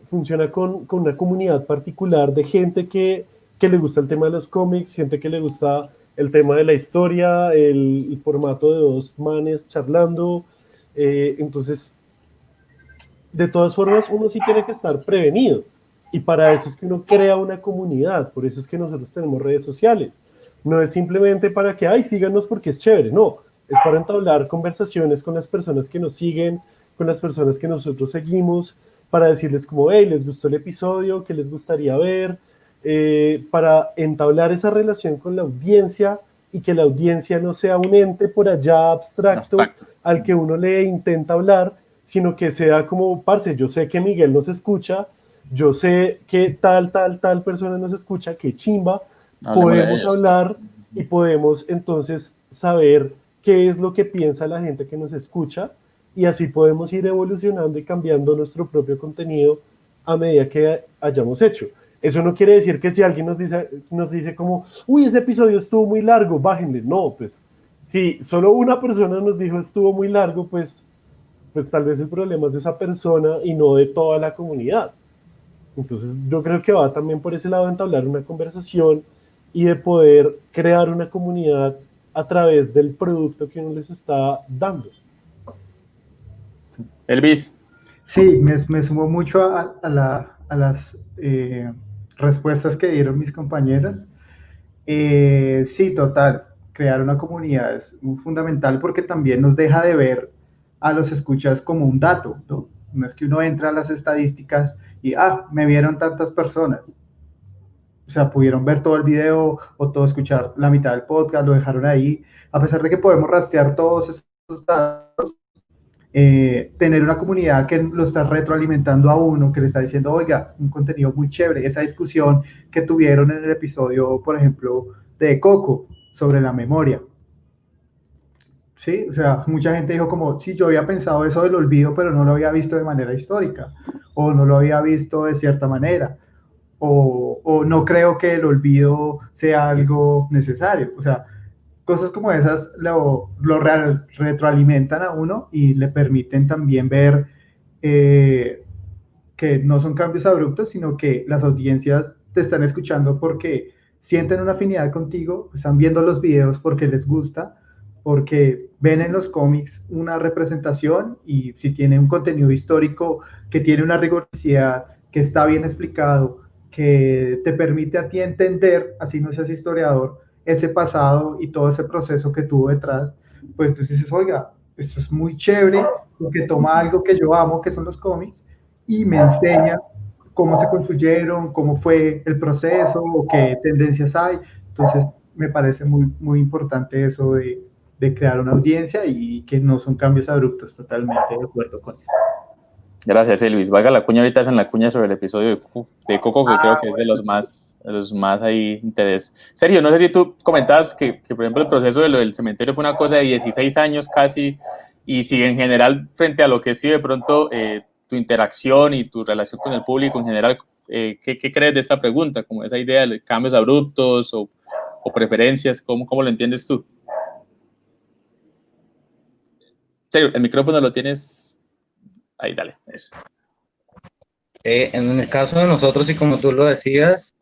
Funciona con una comunidad particular de gente que le gusta el tema de los cómics, gente que le gusta el tema de la historia, el formato de dos manes charlando. Entonces, de todas formas, uno sí tiene que estar prevenido. Y para eso es que uno crea una comunidad, por eso es que nosotros tenemos redes sociales. No es simplemente para que, ay, síganos porque es chévere, no. Es para entablar conversaciones con las personas que nos siguen, con las personas que nosotros seguimos, para decirles como, hey, ¿les gustó el episodio? ¿Qué les gustaría ver? Para entablar esa relación con la audiencia y que la audiencia no sea un ente por allá abstracto al que uno le intenta hablar, sino que sea como, parce, yo sé que Miguel nos escucha, yo sé que tal persona nos escucha, que chimba, podemos hablar y podemos entonces saber qué es lo que piensa la gente que nos escucha y así podemos ir evolucionando y cambiando nuestro propio contenido a medida que hayamos hecho. Eso no quiere decir que si alguien nos dice como, uy, ese episodio estuvo muy largo, bájenle. No, pues si solo una persona nos dijo estuvo muy largo, pues tal vez el problema es de esa persona y no de toda la comunidad. Entonces yo creo que va también por ese lado de entablar una conversación y de poder crear una comunidad a través del producto que uno les está dando. Elvis. Sí, me sumo mucho a las respuestas que dieron mis compañeras. Sí, total, crear una comunidad es muy fundamental porque también nos deja de ver a los escuchas como un dato, ¿no? No es que uno entra a las estadísticas y, me vieron tantas personas. O sea, pudieron ver todo el video o todo escuchar la mitad del podcast, lo dejaron ahí. A pesar de que podemos rastrear todos esos datos, tener una comunidad que lo está retroalimentando a uno, que le está diciendo, oiga, un contenido muy chévere, esa discusión que tuvieron en el episodio, por ejemplo, de Coco, sobre la memoria. Sí, o sea, mucha gente dijo como, sí, yo había pensado eso del olvido, pero no lo había visto de manera histórica, o no lo había visto de cierta manera, o no creo que el olvido sea algo necesario. O sea, cosas como esas retroalimentan a uno y le permiten también ver que no son cambios abruptos, sino que las audiencias te están escuchando porque sienten una afinidad contigo, están viendo los videos porque les gusta, porque ven en los cómics una representación y si tiene un contenido histórico que tiene una rigurosidad, que está bien explicado, que te permite a ti entender, así no seas historiador, ese pasado y todo ese proceso que tuvo detrás, pues tú dices, oiga, esto es muy chévere, porque toma algo que yo amo, que son los cómics, y me enseña cómo se construyeron, cómo fue el proceso, o qué tendencias hay. Entonces, me parece muy importante eso de crear una audiencia y que no son cambios abruptos, totalmente de acuerdo con eso. Gracias, Elvis. Valga la cuña ahorita, en la cuña sobre el episodio de Coco, que creo que es de los más ahí interés. Sergio, no sé si tú comentabas que, por ejemplo, el proceso de lo del cementerio fue una cosa de 16 años casi, y si en general, frente a lo que sí de pronto tu interacción y tu relación con el público en general, ¿qué crees de esta pregunta? Como esa idea de cambios abruptos o preferencias, ¿cómo lo entiendes tú? Sergio, el micrófono lo tienes... Ahí, dale, eso. En el caso de nosotros, y como tú lo decías,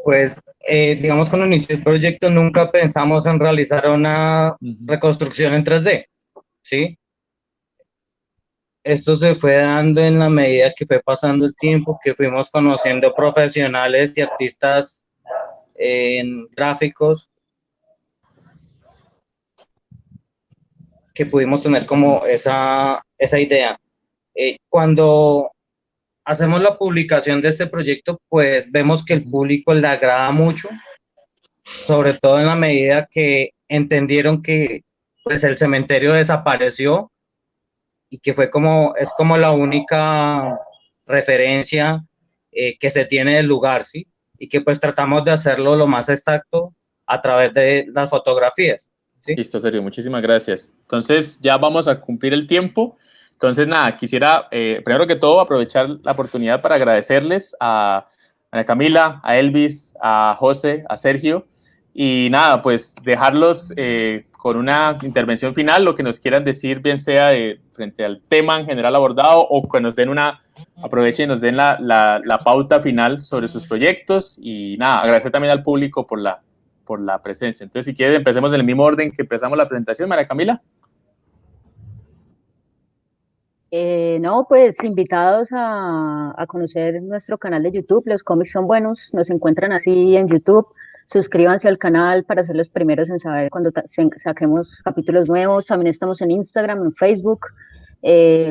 pues digamos cuando inició el proyecto nunca pensamos en realizar una reconstrucción en 3D, ¿sí? Esto se fue dando en la medida que fue pasando el tiempo, que fuimos conociendo profesionales y artistas en gráficos, que pudimos tener como esa idea. Cuando hacemos la publicación de este proyecto, pues vemos que el público le agrada mucho, sobre todo en la medida que entendieron que pues el cementerio desapareció y que es como la única referencia que se tiene del lugar, ¿sí? Y que pues tratamos de hacerlo lo más exacto a través de las fotografías, ¿sí? Listo, Sergio, muchísimas gracias. Entonces, ya vamos a cumplir el tiempo. Entonces, nada, quisiera, primero que todo, aprovechar la oportunidad para agradecerles a Ana Camila, a Elvis, a José, a Sergio, y nada, pues dejarlos con una intervención final, lo que nos quieran decir, bien sea frente al tema en general abordado o que nos den aprovechen y nos den la pauta final sobre sus proyectos. Y nada, agradecer también al público por la presencia. Entonces, si quieres, empecemos en el mismo orden que empezamos la presentación, María Camila. No, pues invitados a conocer nuestro canal de YouTube, Los Cómics Son Buenos, nos encuentran así en YouTube, suscríbanse al canal para ser los primeros en saber cuando saquemos capítulos nuevos, también estamos en Instagram, en Facebook,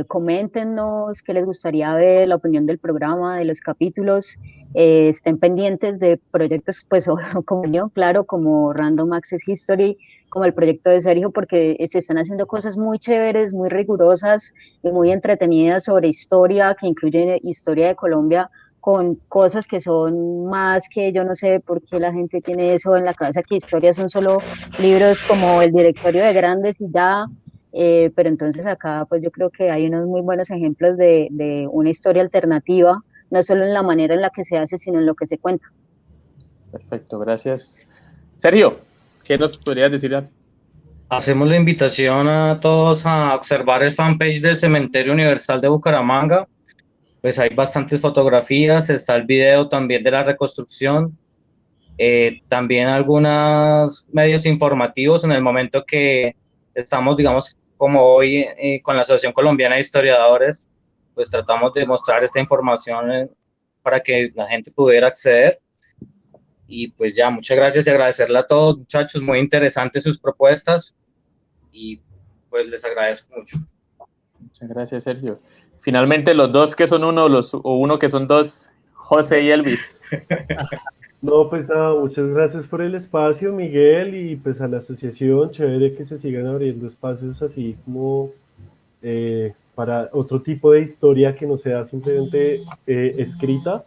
coméntenos qué les gustaría ver, la opinión del programa, de los capítulos, estén pendientes de proyectos, pues como yo, claro, como Random Access History, como el proyecto de Sergio, porque se están haciendo cosas muy chéveres, muy rigurosas y muy entretenidas sobre historia, que incluyen historia de Colombia, con cosas que son más que yo no sé por qué la gente tiene eso en la cabeza, que historias son solo libros como El Directorio de Grandes y ya, pero entonces acá pues yo creo que hay unos muy buenos ejemplos de una historia alternativa, no solo en la manera en la que se hace, sino en lo que se cuenta. Perfecto, gracias. Sergio, ¿qué nos podrías decir? Hacemos la invitación a todos a observar el fanpage del Cementerio Universal de Bucaramanga. Pues hay bastantes fotografías, está el video también de la reconstrucción, también algunos medios informativos en el momento que estamos, digamos, como hoy con la Asociación Colombiana de Historiadores, pues tratamos de mostrar esta información para que la gente pudiera acceder. Y pues ya, muchas gracias y agradecerle a todos, muchachos, muy interesantes sus propuestas y pues les agradezco mucho. Muchas gracias, Sergio. Finalmente, los dos que son uno, o uno que son dos, José y Elvis. No, pues nada, muchas gracias por el espacio, Miguel, y pues a la asociación, chévere que se sigan abriendo espacios así como para otro tipo de historia que no sea simplemente escrita.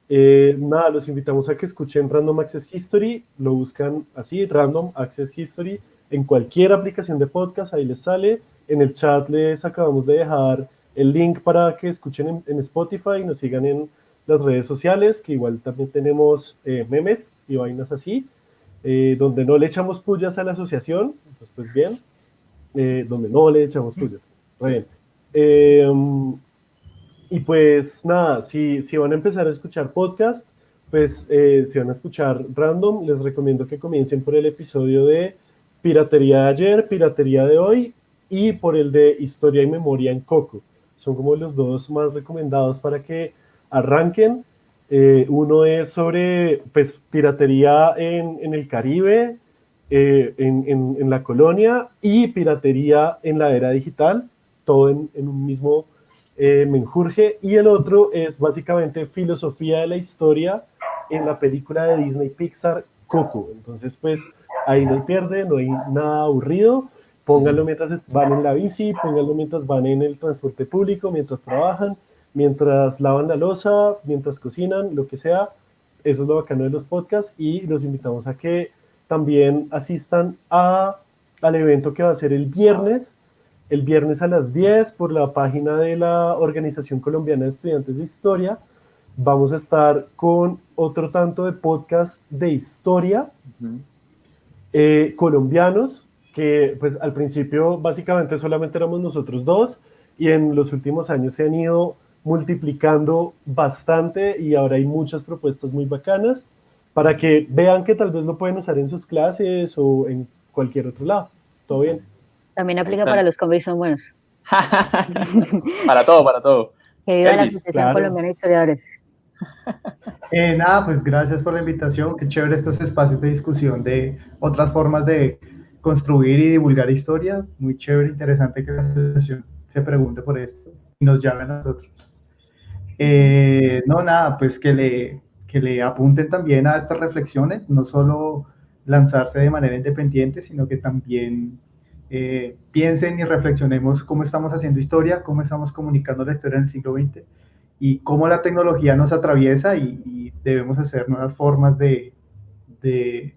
Nada, los invitamos a que escuchen Random Access History, lo buscan así, Random Access History, en cualquier aplicación de podcast, ahí les sale. En el chat les acabamos de dejar el link para que escuchen en Spotify y nos sigan en las redes sociales, que igual también tenemos memes y vainas así, donde no le echamos pullas a la asociación, pues bien, donde no le echamos pullas. Muy bien. Y pues nada, si van a empezar a escuchar podcast, pues si van a escuchar random, les recomiendo que comiencen por el episodio de Piratería de ayer, Piratería de hoy y por el de Historia y Memoria en Coco. Son como los dos más recomendados para que arranquen. Uno es sobre pues, piratería en el Caribe, en la colonia y piratería en la era digital, todo en un mismo Menjurje, y el otro es básicamente filosofía de la historia en la película de Disney Pixar Coco. Entonces, pues ahí no hay pierde, no hay nada aburrido. Pónganlo mientras van en la bici, pónganlo mientras van en el transporte público, mientras trabajan, mientras lavan la loza, mientras cocinan, lo que sea. Eso es lo bacano de los podcasts, y los invitamos a que también asistan al evento que va a ser el viernes a las 10 por la página de la Organización Colombiana de Estudiantes de Historia. Vamos a estar con otro tanto de podcast de historia colombianos, que pues al principio básicamente solamente éramos nosotros dos, y en los últimos años se han ido multiplicando bastante, y ahora hay muchas propuestas muy bacanas para que vean que tal vez lo pueden usar en sus clases o en cualquier otro lado. ¿Todo bien? También aplica para los cómics son buenos. Para todo. Que viva la Elvis, Asociación Colombiana de Historiadores. Nada, pues gracias por la invitación. Qué chévere estos espacios de discusión de otras formas de construir y divulgar historia. Muy chévere, interesante que la asociación se pregunte por esto y nos llame a nosotros. No, nada, pues que le apunten también a estas reflexiones, no solo lanzarse de manera independiente, sino que también piensen y reflexionemos cómo estamos haciendo historia, cómo estamos comunicando la historia en el siglo XX y cómo la tecnología nos atraviesa y debemos hacer nuevas formas de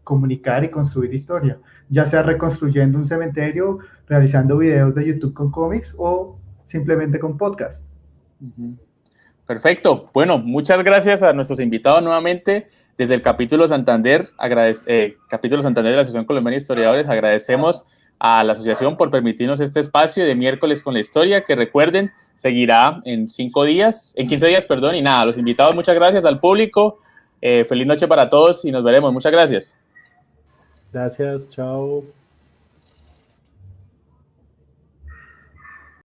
comunicar y construir historia, ya sea reconstruyendo un cementerio, realizando videos de YouTube con cómics o simplemente con podcast. Perfecto. Bueno, muchas gracias a nuestros invitados nuevamente desde el capítulo Santander, capítulo Santander de la Asociación Colombiana de Historiadores. Agradecemos a la asociación por permitirnos este espacio de miércoles con la historia, que recuerden, seguirá en 15 días, perdón, y nada, los invitados, muchas gracias al público, feliz noche para todos y nos veremos, muchas gracias. Gracias, chao.